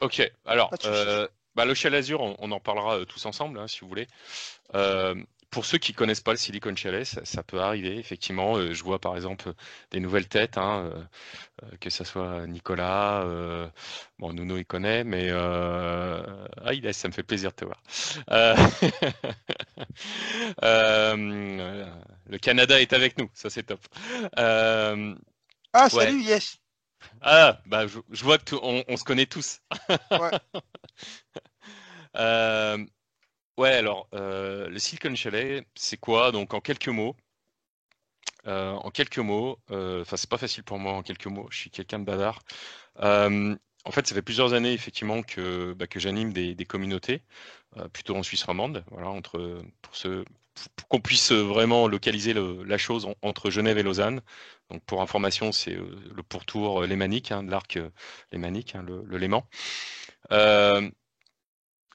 Ok, alors, Pas de souci. le chalet Azure, on en parlera tous ensemble, hein, si vous voulez. Euh, pour ceux qui connaissent pas le Silicon Chalet, ça peut arriver, effectivement. Je vois par exemple des nouvelles têtes, hein, que ça soit Nicolas, bon, Nuno il connaît, mais Inès, ça me fait plaisir de te voir. Euh, le Canada est avec nous, ça c'est top. Euh, Ah, ouais. salut, yes. Ah, bah je vois que on se connaît tous. Ouais. Euh, ouais, alors le Silicon Chalet, c'est quoi? Donc en quelques mots, enfin c'est pas facile pour moi en quelques mots. Je suis quelqu'un de bavard. Euh, En fait, ça fait plusieurs années effectivement que j'anime des communautés, plutôt en Suisse romande, voilà, pour qu'on puisse vraiment localiser la chose entre Genève et Lausanne. Donc pour information, c'est le pourtour lémanique, hein, de l'arc lémanique, hein, le Léman. Euh,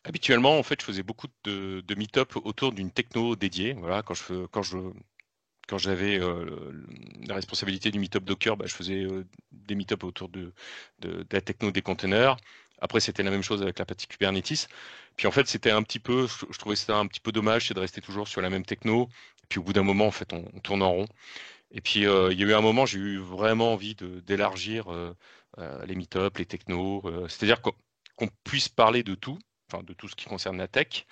Habituellement, en fait, je faisais beaucoup de meet-up autour d'une techno dédiée. Voilà, quand j'avais la responsabilité du meet-up Docker, bah, je faisais des meet-up autour de la techno des containers. Après, c'était la même chose avec la partie Kubernetes. Puis en fait, c'était un petit peu, je trouvais ça un petit peu dommage, c'est de rester toujours sur la même techno. Et puis au bout d'un moment, en fait, on tourne en rond. Et puis il y a eu un moment, j'ai eu vraiment envie d'élargir les meet-up, les technos. C'est-à-dire qu'on puisse parler de tout, enfin de tout ce qui concerne la tech,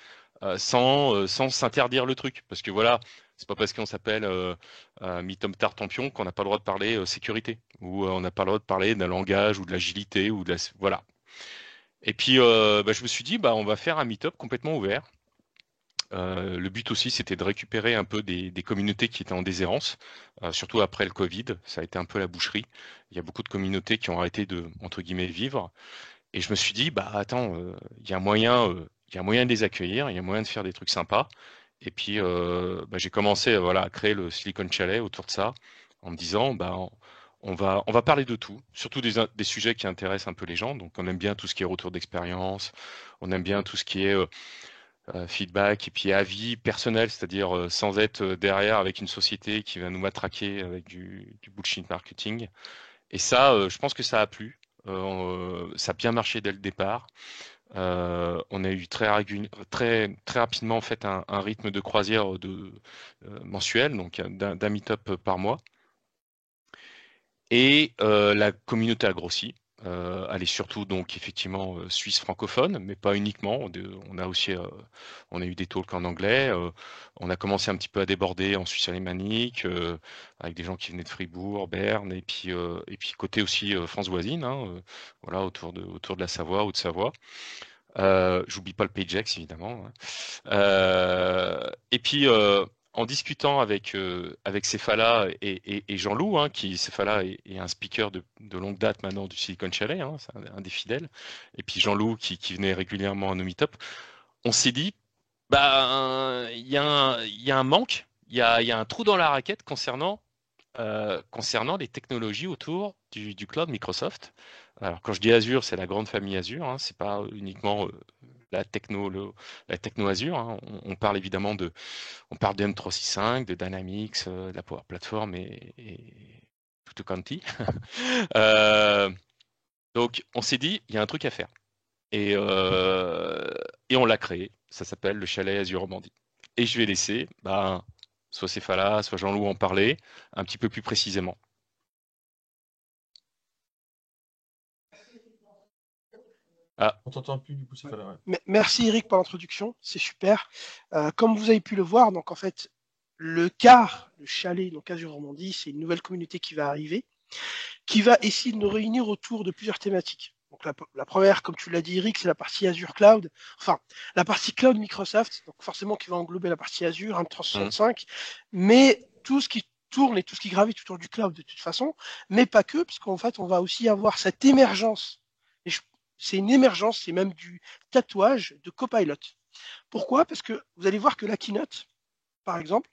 sans s'interdire le truc. Parce que voilà, c'est pas parce qu'on s'appelle Meetup Tartampion qu'on n'a pas le droit de parler sécurité, ou on n'a pas le droit de parler d'un langage ou de l'agilité ou voilà. Et puis je me suis dit, bah on va faire un meet-up complètement ouvert. Le but aussi, c'était de récupérer un peu des communautés qui étaient en déshérence, surtout après le Covid. Ça a été un peu la boucherie. Il y a beaucoup de communautés qui ont arrêté de, entre guillemets, vivre. Et je me suis dit, bah attends, il y a moyen de les accueillir, il y a moyen de faire des trucs sympas. Et puis, j'ai commencé, voilà, à créer le Silicon Chalet autour de ça, en me disant, bah on va parler de tout, surtout des sujets qui intéressent un peu les gens. Donc, on aime bien tout ce qui est retour d'expérience, on aime bien tout ce qui est feedback et puis avis personnel, c'est-à-dire sans être derrière avec une société qui va nous matraquer avec du bullshit marketing. Et ça, je pense que ça a plu. Ça a bien marché dès le départ. On a eu très rapidement en fait un rythme de croisière mensuel, donc d'un meet-up par mois. Et la communauté a grossi. Elle est surtout donc effectivement suisse francophone, mais pas uniquement. On a eu des talks en anglais. On a commencé un petit peu à déborder en Suisse alémanique, avec des gens qui venaient de Fribourg, Berne, et puis côté aussi France voisine, hein, voilà autour de la Savoie ou de Savoie. J'oublie pas le Pagex évidemment, hein. Et puis en discutant avec Cefala et Jean-Loup, hein, Cefala est un speaker de longue date maintenant du Silicon Chalet, hein, c'est un des fidèles. Et puis Jean-Loup qui venait régulièrement à nos meet-up. On s'est dit, bah il y a un manque, il y a un trou dans la raquette concernant les technologies autour du cloud Microsoft. Alors, quand je dis Azure, c'est la grande famille Azure, hein, c'est pas uniquement la techno, la techno Azure, hein. On parle évidemment on parle de M365, de Dynamics, de la Power Platform et tout quanti. Euh, donc, on s'est dit, il y a un truc à faire. Et on l'a créé. Ça s'appelle le chalet Azure Romandie. Et je vais laisser, soit Céphala, soit Jean-Loup en parler un petit peu plus précisément. Ah, On t'entend plus, du coup, c'est pas là. Merci Eric pour l'introduction, c'est super. Comme vous avez pu le voir, donc en fait, le chalet, donc Azure Romandie, c'est une nouvelle communauté qui va arriver, qui va essayer de nous réunir autour de plusieurs thématiques. Donc la première, comme tu l'as dit Eric, c'est la partie Azure Cloud, enfin la partie Cloud Microsoft, donc forcément qui va englober la partie Azure, hum, M365, mais tout ce qui tourne et tout ce qui gravite autour du cloud de toute façon, mais pas que, parce qu'en fait on va aussi avoir cette émergence, et c'est une émergence, c'est même du tatouage de Copilot. Pourquoi? Parce que vous allez voir que la keynote, par exemple,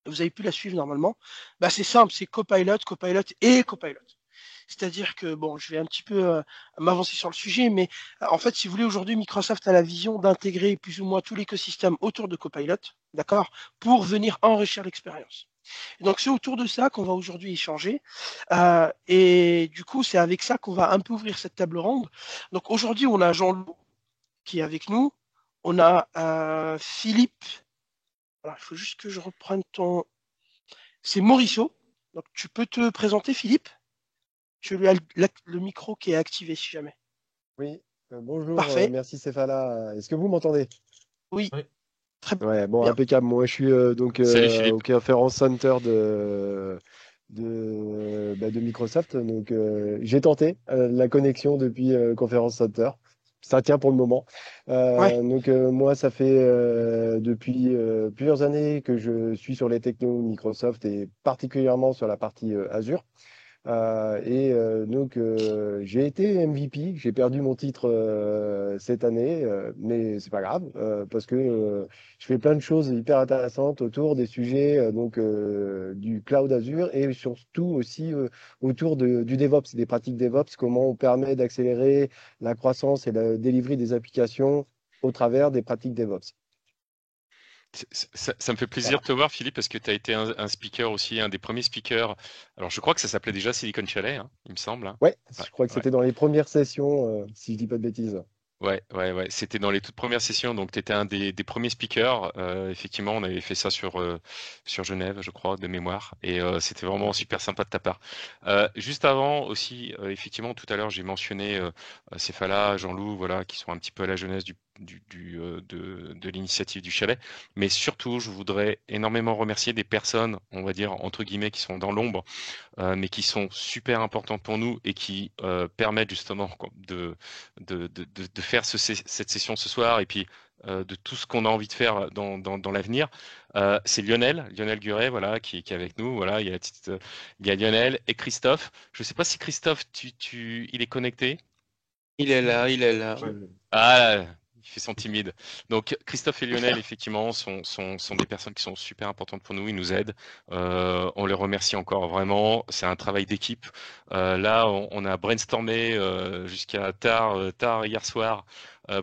vous avez pu la suivre normalement, bah c'est simple, c'est Copilot, Copilot et Copilot. C'est-à-dire que, bon, je vais un petit peu m'avancer sur le sujet, mais en fait, si vous voulez, aujourd'hui, Microsoft a la vision d'intégrer plus ou moins tout l'écosystème autour de Copilot, d'accord, pour venir enrichir l'expérience. Et donc c'est autour de ça qu'on va aujourd'hui échanger. Et du coup, c'est avec ça qu'on va un peu ouvrir cette table ronde. Donc aujourd'hui, on a Jean-Loup qui est avec nous. On a Philippe. Alors, il faut juste que je reprenne ton. C'est Mauricio. Donc tu peux te présenter, Philippe. Tu lui as le micro qui est activé si jamais. Oui, bonjour, Parfait. merci Céphala. Est-ce que vous m'entendez? Oui, Oui. très Ouais, bon, bien. impeccable. Moi, je suis donc Salut au Philippe. Conference Center de Microsoft. Donc, j'ai tenté la connexion depuis Conference Center. Ça tient pour le moment. Ouais. Donc, moi, ça fait depuis plusieurs années que je suis sur les technos Microsoft et particulièrement sur la partie Azure. Donc, j'ai été MVP. J'ai perdu mon titre cette année, mais c'est pas grave parce que je fais plein de choses hyper intéressantes autour des sujets du cloud Azure et surtout aussi autour du DevOps, des pratiques DevOps, comment on permet d'accélérer la croissance et la delivery des applications au travers des pratiques DevOps. Ça me fait plaisir Voilà. de te voir, Philippe, parce que tu as été un speaker aussi, un des premiers speakers. Alors, je crois que ça s'appelait déjà Silicon Chalet, hein, il me semble, hein. Ouais, Ouais, je crois que ouais. c'était dans les premières sessions, si je dis pas de bêtises. Ouais. C'était dans les toutes premières sessions, donc tu étais un des premiers speakers. Effectivement, on avait fait ça sur Genève, je crois, de mémoire, et c'était vraiment super sympa de ta part. Juste avant aussi, effectivement, tout à l'heure, j'ai mentionné Céphala, Jean-Loup, voilà, qui sont un petit peu à la jeunesse de l'initiative du chalet. Mais surtout, je voudrais énormément remercier des personnes, on va dire, entre guillemets, qui sont dans l'ombre, mais qui sont super importantes pour nous et qui permettent justement quoi, de faire cette session ce soir et puis de tout ce qu'on a envie de faire dans l'avenir. C'est Lionel Guret, voilà, qui est avec nous. Voilà, il y a Lionel et Christophe. Je ne sais pas si Christophe, il est connecté. Il est là, il est là. Ouais. Ah, il fait son timide. Donc Christophe et Lionel, effectivement, sont des personnes qui sont super importantes pour nous. Ils nous aident. On les remercie encore vraiment. C'est un travail d'équipe. Là, on a brainstormé jusqu'à tard hier soir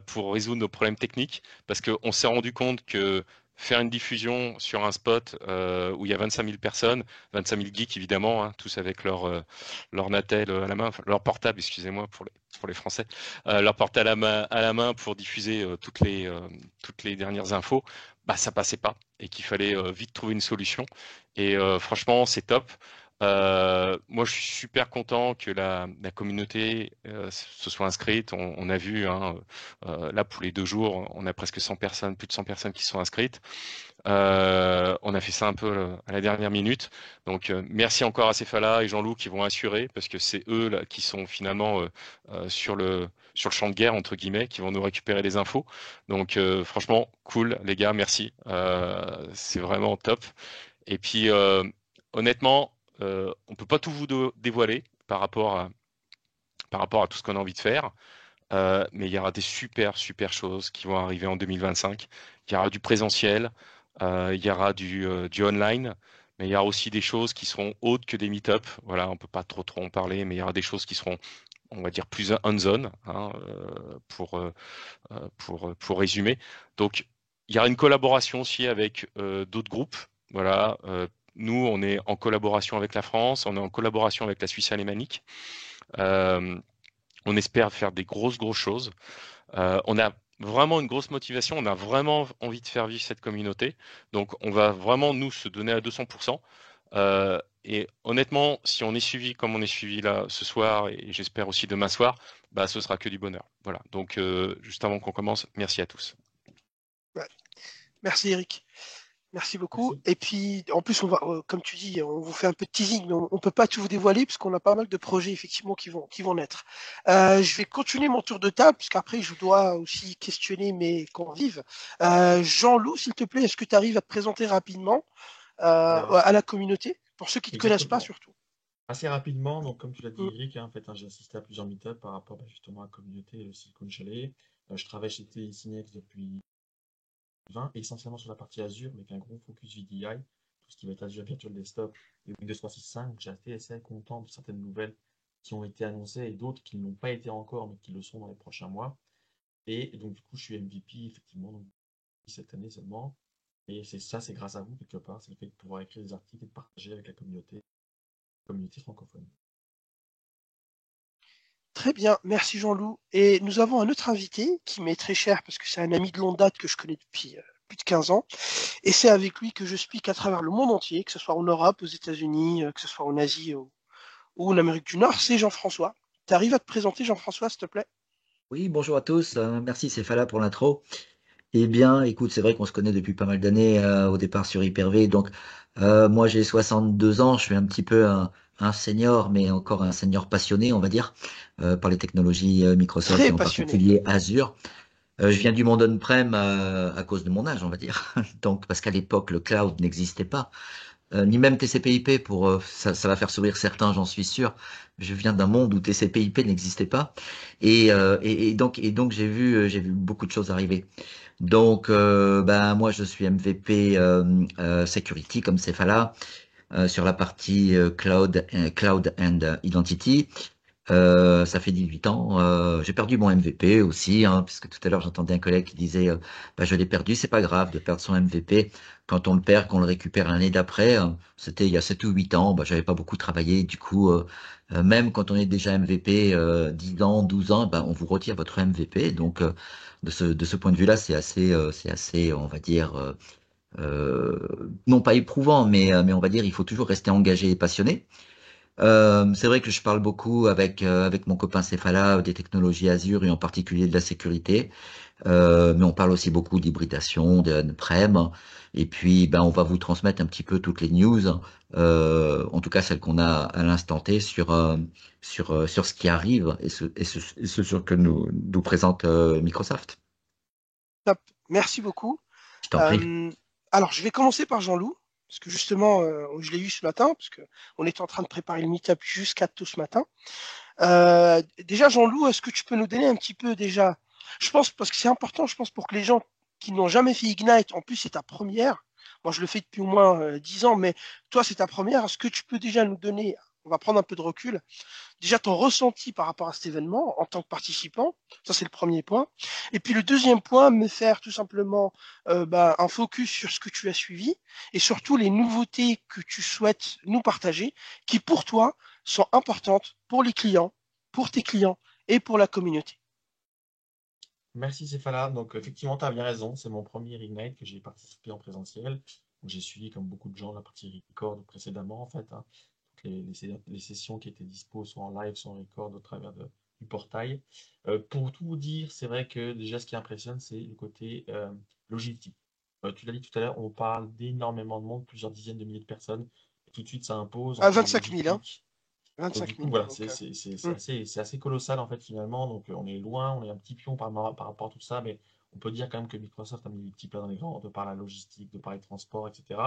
pour résoudre nos problèmes techniques parce qu'on s'est rendu compte que faire une diffusion sur un spot où il y a 25 000 personnes, 25 000 geeks évidemment, hein, tous avec leur Natel à la main, enfin, leur portable, excusez-moi pour les Français, leur porter à la main pour diffuser toutes les dernières infos, bah, ça passait pas et qu'il fallait vite trouver une solution. Et franchement, c'est top. Moi, je suis super content que la communauté se soit inscrite. On a vu, hein, là, pour les 2 jours, on a presque 100 personnes, plus de 100 personnes qui se sont inscrites. On a fait ça un peu à la dernière minute. Donc, merci encore à Céphala et Jean-Loup qui vont assurer, parce que c'est eux là, qui sont finalement sur le champ de guerre, entre guillemets, qui vont nous récupérer les infos. Donc, franchement, cool, les gars, merci. C'est vraiment top. Et puis, honnêtement, on peut pas tout vous dévoiler par rapport à tout ce qu'on a envie de faire. Mais il y aura des super choses qui vont arriver en 2025. Il y aura du présentiel, il y aura du online, mais il y aura aussi des choses qui seront autres que des meet-up. Voilà, on peut pas trop en parler, mais il y aura des choses qui seront, on va dire, plus hands-on, hein, pour résumer. Donc, il y aura une collaboration aussi avec d'autres groupes. Voilà. Nous, on est en collaboration avec la France, on est en collaboration avec la Suisse alémanique. Euh, on espère faire des grosses choses. On a vraiment une grosse motivation, on a vraiment envie de faire vivre cette communauté. Donc, on va vraiment, nous, se donner à 200%. Et honnêtement, si on est suivi comme on est suivi là ce soir, et j'espère aussi demain soir, bah, ce sera que du bonheur. Voilà. Donc, juste avant qu'on commence, merci à tous. Ouais. Merci Eric. Merci beaucoup. Merci. Et puis, en plus, on va, comme tu dis, on vous fait un peu de teasing, mais on peut pas tout vous dévoiler puisqu'on a pas mal de projets effectivement qui vont naître. Je vais continuer mon tour de table puisqu'après je dois aussi questionner mes convives. Jean-Loup, s'il te plaît, est-ce que tu arrives à te présenter rapidement Alors, à la communauté pour ceux qui ne te connaissent pas exactement. surtout? Assez rapidement, donc comme tu l'as dit, Mm. Eric, hein, en fait, hein, j'ai assisté à plusieurs meet-ups par rapport justement à la communauté Silicon Chalet. Je travaille chez TI Synex depuis 20, essentiellement sur la partie Azure, mais avec un gros focus VDI, tout ce qui va être Azure Virtual Desktop et Windows 365. J'ai été assez content de certaines nouvelles qui ont été annoncées et d'autres qui ne l'ont pas été encore, mais qui le sont dans les prochains mois. Et donc, du coup, je suis MVP, effectivement, donc, cette année seulement. Et c'est grâce à vous, quelque part. C'est le fait de pouvoir écrire des articles et de partager avec la communauté francophone. Très bien, merci Jean-Loup. Et nous avons un autre invité qui m'est très cher parce que c'est un ami de longue date que je connais depuis plus de 15 ans. Et c'est avec lui que je speak à travers le monde entier, que ce soit en Europe, aux États-Unis, que ce soit en Asie ou en Amérique du Nord. C'est Jean-François. Tu arrives à te présenter, Jean-François, s'il te plaît? Oui, bonjour à tous. Merci, c'est Fala pour l'intro. Eh bien, écoute, c'est vrai qu'on se connaît depuis pas mal d'années au départ sur Hyper-V. Donc, moi, j'ai 62 ans. Je suis un petit peu un senior, mais encore un senior passionné, on va dire, par les technologies Microsoft Très et en passionné. particulier Azure. Je viens du monde on-prem à cause de mon âge, on va dire. Donc, parce qu'à l'époque, le cloud n'existait pas. Ni même TCP/IP pour ça va faire sourire certains, j'en suis sûr. Je viens d'un monde où TCP/IP n'existait pas et donc j'ai vu beaucoup de choses arriver. Donc ben moi je suis MVP security comme Cephala sur la partie cloud and identity. Ça fait 18 ans. J'ai perdu mon MVP aussi, hein, puisque tout à l'heure j'entendais un collègue qui disait bah, je l'ai perdu, c'est pas grave de perdre son MVP. Quand on le perd, qu'on le récupère l'année d'après, c'était il y a 7 ou 8 ans, bah, j'avais pas beaucoup travaillé. Du coup, même quand on est déjà MVP 10 ans, 12 ans, bah, on vous retire votre MVP. Donc de ce point de vue-là, c'est assez, on va dire, non pas éprouvant, mais on va dire il faut toujours rester engagé et passionné. C'est vrai que je parle beaucoup avec mon copain Cephala des technologies Azure et en particulier de la sécurité. Mais on parle aussi beaucoup d'hybridation, de on-prem. Et puis, ben, on va vous transmettre un petit peu toutes les news, en tout cas celles qu'on a à l'instant T sur ce qui arrive et ce sur que nous présente Microsoft. Top. Merci beaucoup. Je t'en prie. Euh, alors, je vais commencer par Jean-Loup, parce que justement, je l'ai eu ce matin, parce que on était en train de préparer le meet-up jusqu'à tout ce matin. Déjà, Jean-Loup, est-ce que tu peux nous donner un petit peu déjà, je pense, parce que c'est important, je pense, pour que les gens qui n'ont jamais fait Ignite, en plus c'est ta première, moi je le fais depuis au moins 10 ans, mais toi c'est ta première, est-ce que tu peux déjà nous donner, on va prendre un peu de recul, déjà ton ressenti par rapport à cet événement en tant que participant, ça c'est le premier point. Et puis le deuxième point, me faire tout simplement un focus sur ce que tu as suivi et surtout les nouveautés que tu souhaites nous partager, qui pour toi sont importantes pour les clients, pour tes clients et pour la communauté. Merci Céphala. Donc effectivement, tu as bien raison. C'est mon premier Ignite que j'ai participé en présentiel. Donc, j'ai suivi comme beaucoup de gens la partie record précédemment en fait, hein. Donc, les sessions qui étaient dispo soit en live, soit en record au travers du portail. Pour tout vous dire, c'est vrai que déjà ce qui impressionne, c'est le côté logistique. Tu l'as dit tout à l'heure, on parle d'énormément de monde, plusieurs dizaines de milliers de personnes. Et tout de suite, ça impose en À termes de 25 000, hein. logistique. Donc du 25 coup, 000. voilà, Donc, c'est assez colossal en fait finalement. Donc on est loin, on est un petit pion par rapport à tout ça, mais on peut dire quand même que Microsoft a mis les petits plats dans les grands, de par la logistique, de par les transports, etc.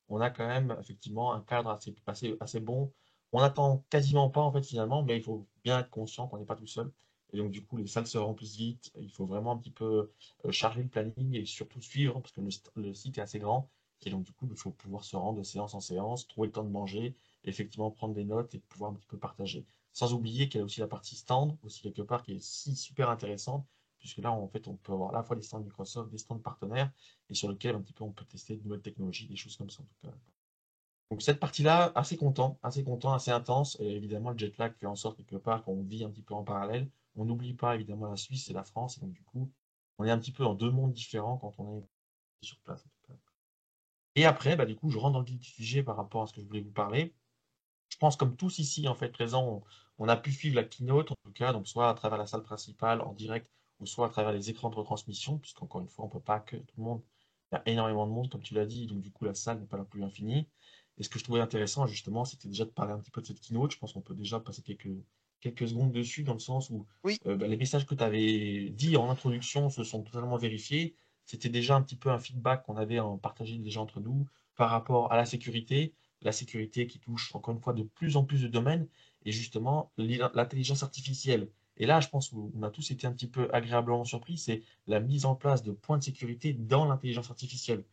On a quand même effectivement un cadre assez bon. On n'attend quasiment pas en fait finalement, mais il faut bien être conscient qu'on n'est pas tout seul. Et donc du coup, les salles se remplissent vite. Il faut vraiment un petit peu charger le planning et surtout suivre, parce que le site est assez grand. Et donc du coup, il faut pouvoir se rendre de séance en séance, trouver le temps de manger effectivement prendre des notes et pouvoir un petit peu partager. Sans oublier qu'il y a aussi la partie stand, aussi quelque part, qui est si super intéressante, puisque là, en fait, on peut avoir à la fois des stands Microsoft, des stands partenaires, et sur lesquels un petit peu on peut tester de nouvelles technologies, des choses comme ça en tout cas. Donc cette partie-là, assez content, assez intense, et évidemment le jet lag fait en sorte quelque part qu'on vit un petit peu en parallèle. On n'oublie pas évidemment la Suisse et la France, et donc du coup, on est un petit peu dans deux mondes différents quand on est sur place en tout cas. Et après, bah, du coup, je rentre dans le vif du sujet par rapport à ce que je voulais vous parler. Je pense comme tous ici en fait présents, on a pu suivre la keynote en tout cas, donc soit à travers la salle principale en direct, ou soit à travers les écrans de retransmission, puisqu'encore une fois, on peut pas que tout le monde. Il y a énormément de monde, comme tu l'as dit, donc du coup la salle n'est pas la plus infinie. Et ce que je trouvais intéressant justement, c'était déjà de parler un petit peu de cette keynote. Je pense qu'on peut déjà passer quelques secondes dessus, dans le sens où oui, bah, les messages que tu avais dit en introduction se sont totalement vérifiés. C'était déjà un petit peu un feedback qu'on avait partagé déjà entre nous par rapport à la sécurité qui touche encore une fois de plus en plus de domaines, et justement l'intelligence artificielle. Et là, je pense qu'on a tous été un petit peu agréablement surpris, c'est la mise en place de points de sécurité dans l'intelligence artificielle.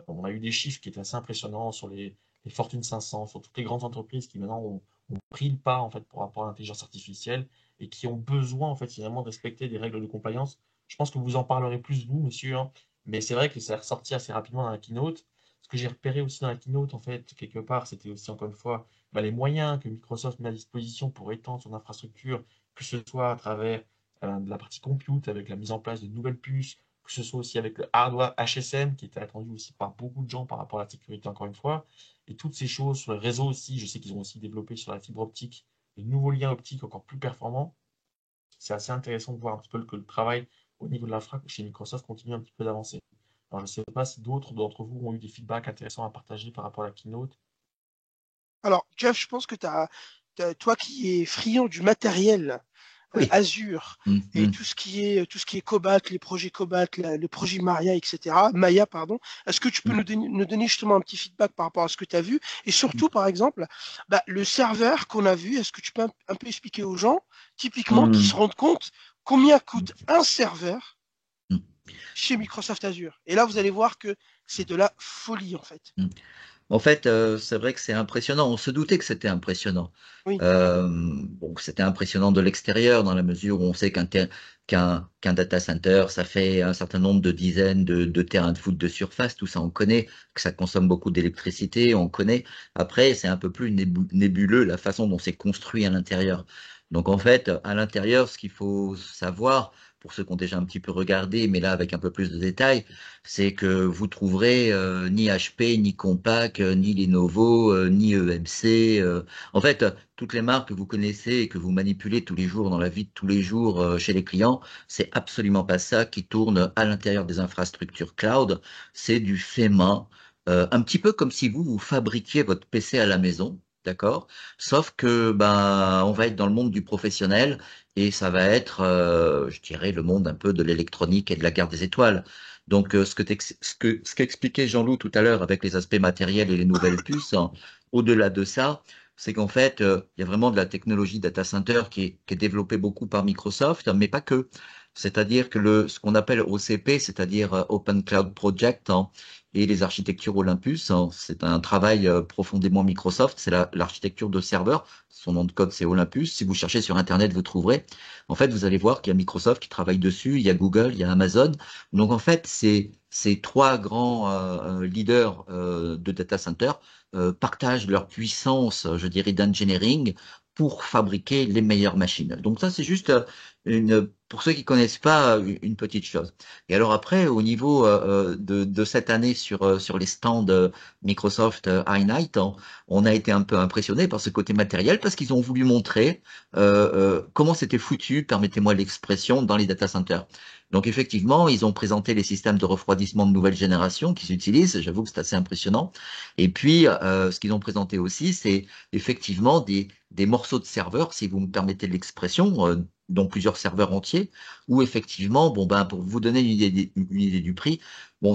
On a eu des chiffres qui étaient assez impressionnants sur les Fortune 500, sur toutes les grandes entreprises qui maintenant ont pris le pas en fait pour rapport à l'intelligence artificielle et qui ont besoin en fait finalement de respecter des règles de compliance. Je pense que vous en parlerez plus vous, monsieur, hein, Mais c'est vrai que ça est ressorti assez rapidement dans la keynote. Ce que j'ai repéré aussi dans la keynote, en fait, quelque part, c'était aussi encore une fois les moyens que Microsoft met à disposition pour étendre son infrastructure, que ce soit à travers de la partie compute, avec la mise en place de nouvelles puces, que ce soit aussi avec le hardware HSM, qui était attendu aussi par beaucoup de gens par rapport à la sécurité, encore une fois. Et toutes ces choses sur le réseau aussi, je sais qu'ils ont aussi développé sur la fibre optique de nouveaux liens optiques encore plus performants. C'est assez intéressant de voir un petit peu que le travail au niveau de l'infra chez Microsoft continue un petit peu d'avancer. Alors, je ne sais pas si d'autres d'entre vous ont eu des feedbacks intéressants à partager par rapport à la keynote. Alors, Jeff, je pense que toi qui es friand du matériel Oui. Azure et tout ce qui est Cobalt, les projets Cobalt, le projet Maria, etc. Maya, pardon. Est-ce que tu peux nous donner justement un petit feedback par rapport à ce que tu as vu? Et surtout, par exemple, le serveur qu'on a vu, est-ce que tu peux un peu expliquer aux gens, typiquement, qui se rendent compte combien coûte un serveur chez Microsoft Azure? Et là, vous allez voir que c'est de la folie, en fait. En fait, c'est vrai que c'est impressionnant. On se doutait que c'était impressionnant. Oui. Bon, c'était impressionnant de l'extérieur, dans la mesure où on sait qu'un data center, ça fait un certain nombre de dizaines de terrains de foot de surface. Tout ça, on connaît, que ça consomme beaucoup d'électricité, on connaît. Après, c'est un peu plus nébuleux la façon dont c'est construit à l'intérieur. Donc, en fait, à l'intérieur, ce qu'il faut savoir, pour ceux qui ont déjà un petit peu regardé, mais là avec un peu plus de détails, c'est que vous trouverez ni HP, ni Compaq, ni Lenovo, ni EMC. En fait, toutes les marques que vous connaissez et que vous manipulez tous les jours dans la vie de tous les jours chez les clients, c'est absolument pas ça qui tourne à l'intérieur des infrastructures cloud. C'est du fait main, un petit peu comme si vous fabriquiez votre PC à la maison. D'accord? Sauf que on va être dans le monde du professionnel et ça va être, je dirais, le monde un peu de l'électronique et de la guerre des étoiles. Donc, ce qu'expliquait Jean-Loup tout à l'heure avec les aspects matériels et les nouvelles puces, hein, au-delà de ça, c'est qu'en fait, il y a vraiment de la technologie data center qui est développée beaucoup par Microsoft, mais pas que. C'est-à-dire que ce qu'on appelle OCP, c'est-à-dire Open Cloud Project, hein, et les architectures Olympus, hein, c'est un travail profondément Microsoft, c'est l'architecture de serveur. Son nom de code, c'est Olympus. Si vous cherchez sur Internet, vous trouverez. En fait, vous allez voir qu'il y a Microsoft qui travaille dessus, il y a Google, il y a Amazon. Donc, en fait, ces trois grands leaders de data center partagent leur puissance, je dirais, d'engineering pour fabriquer les meilleures machines. Donc, ça, c'est juste pour ceux qui connaissent pas, une petite chose. Et alors après, au niveau de cette année sur les stands Microsoft iNight, hein, on a été un peu impressionné par ce côté matériel parce qu'ils ont voulu montrer comment c'était foutu, permettez-moi l'expression, dans les data centers. Donc effectivement, ils ont présenté les systèmes de refroidissement de nouvelle génération qui s'utilisent. J'avoue que c'est assez impressionnant. Et puis, ce qu'ils ont présenté aussi, c'est effectivement des morceaux de serveurs, si vous me permettez l'expression, dont plusieurs serveurs entiers, où effectivement, pour vous donner une idée du prix,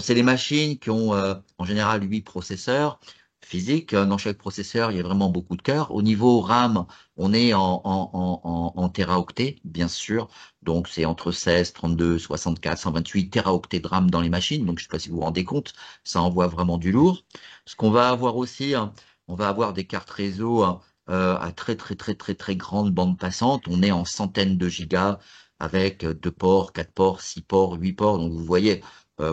c'est les machines qui ont en général 8 processeurs physiques. Dans chaque processeur, il y a vraiment beaucoup de cœurs. Au niveau RAM, on est en téraoctets, bien sûr. Donc, c'est entre 16, 32, 64, 128 téraoctets de RAM dans les machines. Donc, je ne sais pas si vous vous rendez compte, ça envoie vraiment du lourd. Ce qu'on va avoir aussi, hein, on va avoir des cartes réseau hein, à très, très, très, très, très grande bande passante. On est en centaines de gigas avec 2 ports, 4 ports, 6 ports, 8 ports. Donc, vous voyez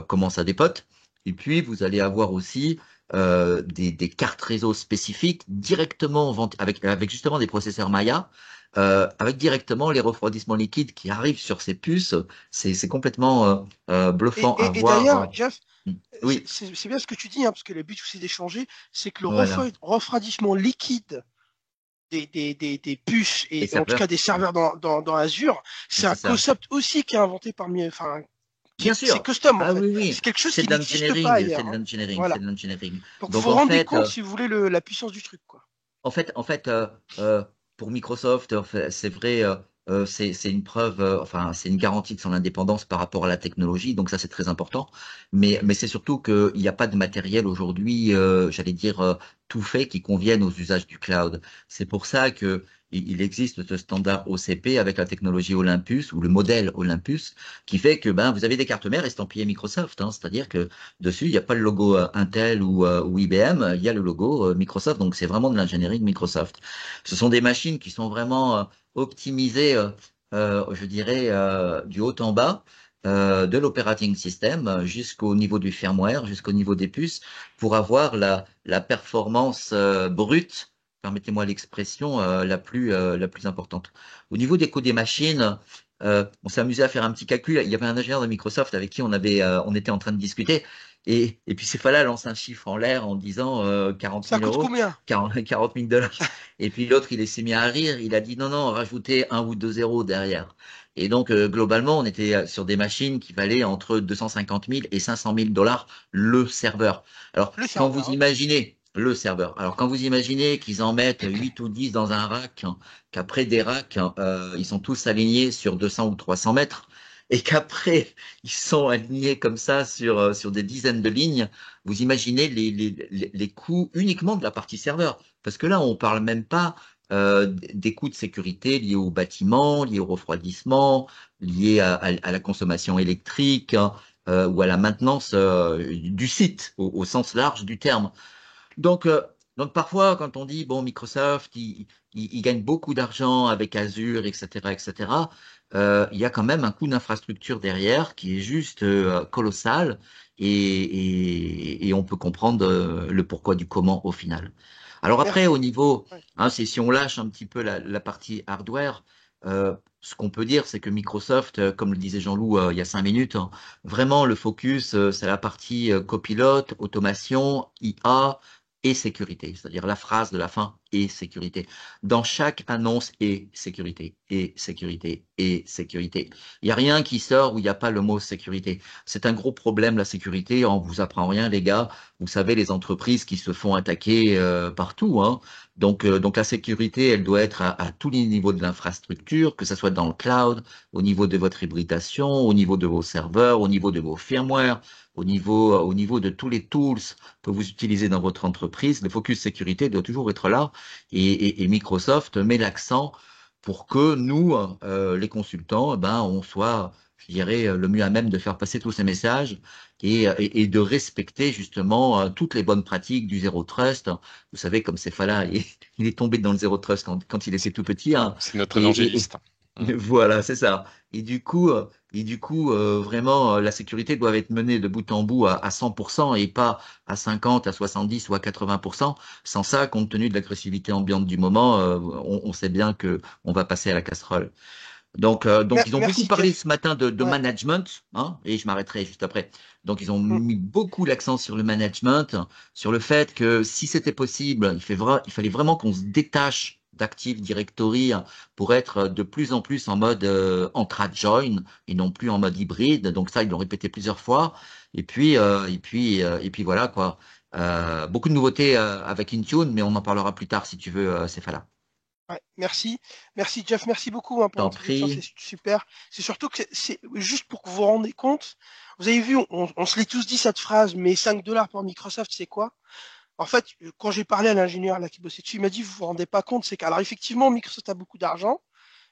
comment ça dépote. Et puis, vous allez avoir aussi des cartes réseau spécifiques directement avec justement des processeurs Maya, avec directement les refroidissements liquides qui arrivent sur ces puces. C'est complètement bluffant à Et voir. d'ailleurs, Jeff, Oui, c'est bien ce que tu dis, hein, parce que le but aussi d'échanger, c'est que le voilà. refroidissement liquide des puces Les et en tout cas serveurs, des serveurs dans Azure, c'est un c'est ça. concept aussi qui est inventé Bien c'est sûr. custom en Ah fait. oui, oui. C'est quelque chose C'est qui de n'existe pas l'engineering, c'est ailleurs, de hein. l'engineering, c'est Voilà. de l'engineering. Donc vous Donc vous en rendez fait, compte si vous voulez la puissance du truc, quoi. En fait, pour Microsoft, en fait, c'est vrai, c'est une preuve, enfin, c'est une garantie de son indépendance par rapport à la technologie, donc ça c'est très important. Mais c'est surtout qu'il n'y a pas de matériel aujourd'hui, j'allais dire, tout fait qui convienne aux usages du cloud. C'est pour ça que il existe ce standard OCP avec la technologie Olympus ou le modèle Olympus, qui fait que vous avez des cartes mères estampillées Microsoft, hein, c'est-à-dire que dessus, il n'y a pas le logo Intel ou IBM, il y a le logo Microsoft, donc c'est vraiment de l'ingénierie de Microsoft. Ce sont des machines qui sont vraiment optimisées, je dirais, du haut en bas. de l'operating system jusqu'au niveau du firmware, jusqu'au niveau des puces, pour avoir la performance brute, permettez-moi l'expression, la plus importante. Au niveau des coûts des machines, on s'est amusé à faire un petit calcul. Il y avait un ingénieur de Microsoft avec qui on était en train de discuter. Et puis Cefala lance un chiffre en l'air en disant 40 Ça 000 coûte euros, combien? 40 000 dollars. Et puis l'autre, il s'est mis à rire. Il a dit non, non, rajoutez un ou deux zéros derrière. Et donc, globalement, on était sur des machines qui valaient entre 250 000 et 500 000 dollars le serveur. Alors, Le quand serveur, vous ok. imaginez le serveur, alors quand vous imaginez qu'ils en mettent 8 ou 10 dans un rack, hein, qu'après des racks, hein, ils sont tous alignés sur 200 ou 300 mètres, et qu'après, ils sont alignés comme ça sur des dizaines de lignes, vous imaginez les coûts uniquement de la partie serveur. Parce que là, on parle même pas des coûts de sécurité liés au bâtiment, liés au refroidissement, liés à la consommation électrique, hein, ou à la maintenance du site au sens large du terme. Donc, euh, donc parfois, quand on dit, bon, Microsoft, il gagne beaucoup d'argent avec Azure, etc., etc., il y a quand même un coût d'infrastructure derrière qui est juste colossal et on peut comprendre le pourquoi du comment au final. Alors après, au Merci. niveau, Ouais. hein, si on lâche un petit peu la partie hardware, ce qu'on peut dire, c'est que Microsoft, comme le disait Jean-Loup il y a 5 minutes, hein, vraiment le focus, c'est la partie copilote, automation, IA, et sécurité, c'est-à-dire la phrase de la fin et sécurité. Dans chaque annonce et sécurité, et sécurité, et sécurité. Il n'y a rien qui sort où il n'y a pas le mot sécurité. C'est un gros problème, la sécurité. On vous apprend rien, les gars. Vous savez, les entreprises qui se font attaquer partout, hein. Donc la sécurité, elle doit être à tous les niveaux de l'infrastructure, que ce soit dans le cloud, au niveau de votre hybridation, au niveau de vos serveurs, au niveau de vos firmware, au niveau de tous les tools que vous utilisez dans votre entreprise, le focus sécurité doit toujours être là et Microsoft met l'accent pour que nous, les consultants, ben, on soit, je dirais, le mieux à même de faire passer tous ces messages et de respecter justement toutes les bonnes pratiques du zéro trust. Vous savez, comme Cefala, il est tombé dans le zéro trust quand il était tout petit, hein, C'est notre et évangéliste. Mm. voilà, c'est ça. Vraiment, la sécurité doit être menée de bout en bout à 100% et pas à 50, à 70 ou à 80%. Sans ça, compte tenu de l'agressivité ambiante du moment, on sait bien que on va passer à la casserole. Donc ils ont beaucoup Merci, parlé Jeff. ce matin de Ouais. management, hein, et je m'arrêterai juste après. Donc ils ont Mm. mis beaucoup l'accent sur le management, sur le fait que si c'était possible, il fallait vraiment qu'on se détache d'Active Directory pour être de plus en plus en mode intra-join et non plus en mode hybride. Donc ça, ils l'ont répété plusieurs fois. Et puis voilà quoi. Beaucoup de nouveautés avec Intune, mais on en parlera plus tard si tu veux, Céphala. Ouais, merci. Merci, Jeff. Merci beaucoup hein, pour T'en l'introduction. C'est prie. super. C'est surtout que c'est juste pour que vous vous rendez compte. Vous avez vu, on se l'est tous dit cette phrase, mais 5 dollars pour Microsoft, c'est quoi? En fait, quand j'ai parlé à l'ingénieur là qui bossait dessus, il m'a dit, vous vous rendez pas compte, c'est qu'alors effectivement, Microsoft a beaucoup d'argent,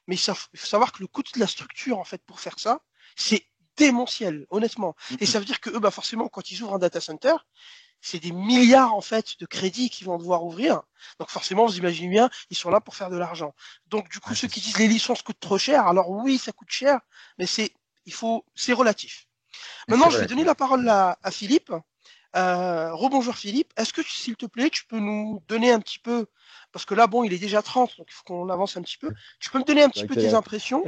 mais il faut savoir que le coût de la structure, en fait, pour faire ça, c'est démentiel, honnêtement. Et ça veut dire que eux, bah, forcément, quand ils ouvrent un data center, c'est des milliards, en fait, de crédits qu'ils vont devoir ouvrir. Donc, forcément, vous imaginez bien, ils sont là pour faire de l'argent. Donc, du coup, Ah, ceux c'est qui sûr. disent les licences coûtent trop cher, alors oui, ça coûte cher, mais c'est relatif. C'est Maintenant, je vais donner la relatif. parole à Philippe. Rebonjour Philippe. Est-ce que, s'il te plaît, tu peux nous donner un petit peu, parce que là, bon, il est déjà 30, donc il faut qu'on avance un petit peu. Tu peux me donner un petit peu tes J'accélère. impressions.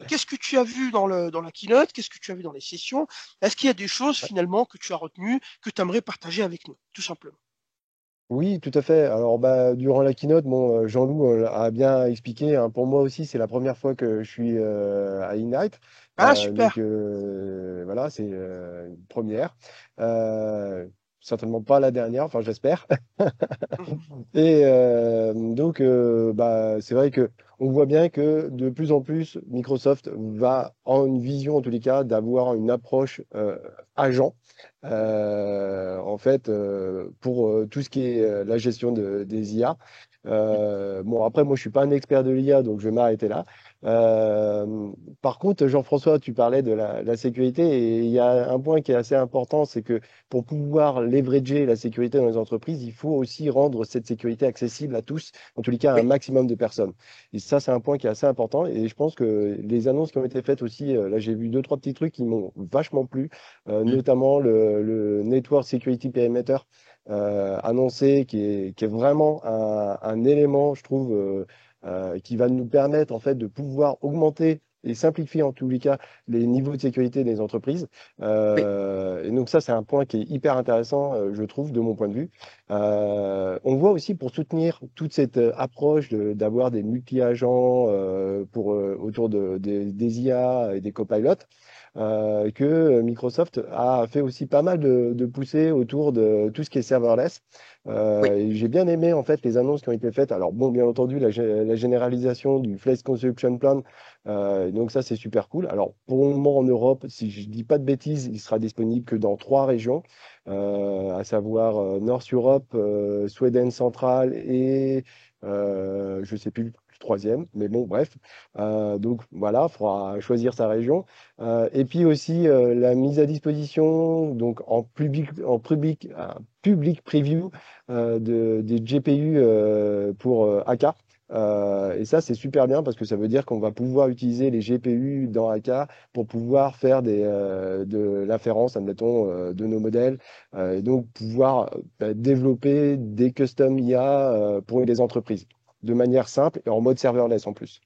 Qu'est-ce que tu as vu dans la keynote? Qu'est-ce que tu as vu dans les sessions? Est-ce qu'il y a des choses finalement que tu as retenues, que tu aimerais partager avec nous, tout simplement? Oui, tout à fait. Alors, bah, durant la keynote, bon, Jean-Loup a bien expliqué, hein. Pour moi aussi, c'est la première fois que je suis à Ignite. Ah, Donc, super. voilà, c'est une première. Euh, Certainement pas la dernière, enfin, j'espère. Et donc, bah, c'est vrai que on voit bien que de plus en plus, Microsoft va en une vision, en tous les cas, d'avoir une approche agent, en fait, pour tout ce qui est la gestion des IA. Bon, après, moi, je suis pas un expert de l'IA, donc je vais m'arrêter là. Par contre, Jean-François, tu parlais de la sécurité et il y a un point qui est assez important, c'est que pour pouvoir leverager la sécurité dans les entreprises, il faut aussi rendre cette sécurité accessible à tous, en tous les cas à un Oui. maximum de personnes. Et ça, c'est un point qui est assez important. Et je pense que les annonces qui ont été faites aussi, là, j'ai vu deux, trois petits trucs qui m'ont vachement plu, notamment le Network Security Perimeter annoncé, qui est vraiment un élément, je trouve, qui va nous permettre en fait de pouvoir augmenter et simplifier en tous les cas les niveaux de sécurité des entreprises. Oui. Et donc ça, c'est un point qui est hyper intéressant, je trouve, de mon point de vue. On voit aussi pour soutenir toute cette approche d'avoir des multi-agents autour des IA et des copilotes, que Microsoft a fait aussi pas mal de poussées autour de tout ce qui est serverless. Oui. Et j'ai bien aimé en fait les annonces qui ont été faites. Alors bon, bien entendu, la généralisation du Flex Consumption Plan, donc ça c'est super cool. Alors pour le moment en Europe, si je dis pas de bêtises, il sera disponible que dans 3 régions, à savoir North Europe, Sweden central et je sais plus le troisième, mais bon bref. Donc voilà, il faudra choisir sa région. Et puis aussi la mise à disposition donc public preview des GPU pour AK. Et ça, c'est super bien parce que ça veut dire qu'on va pouvoir utiliser les GPU dans AK pour pouvoir faire de l'inférence, admettons, de nos modèles, et donc pouvoir développer des custom IA pour les entreprises de manière simple et en mode serverless en plus.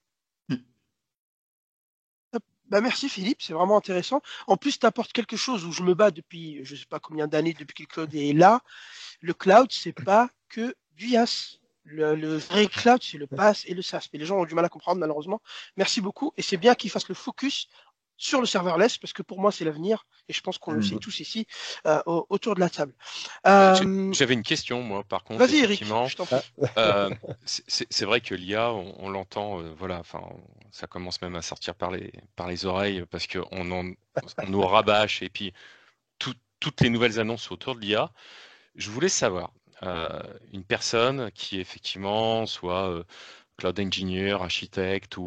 Bah merci Philippe, c'est vraiment intéressant. En plus, tu apportes quelque chose où je me bats depuis je sais pas combien d'années, depuis que le cloud est là. Le cloud, c'est pas que du IaaS. Le vrai cloud, c'est le PaaS et le SaaS. Mais les gens ont du mal à comprendre, malheureusement. Merci beaucoup. Et c'est bien qu'ils fassent le focus sur le serverless, parce que pour moi, c'est l'avenir. Et je pense qu'on le sait Mm. tous ici, autour de la table. J'avais une question, moi, par contre, Vas-y, Eric, effectivement. je t'en Ah, prie. Euh, c'est vrai que l'IA, on l'entend, voilà, enfin, ça commence même à sortir par les oreilles parce on nous rabâche et puis toutes les nouvelles annonces autour de l'IA. Je voulais savoir, une personne qui effectivement soit cloud engineer, architecte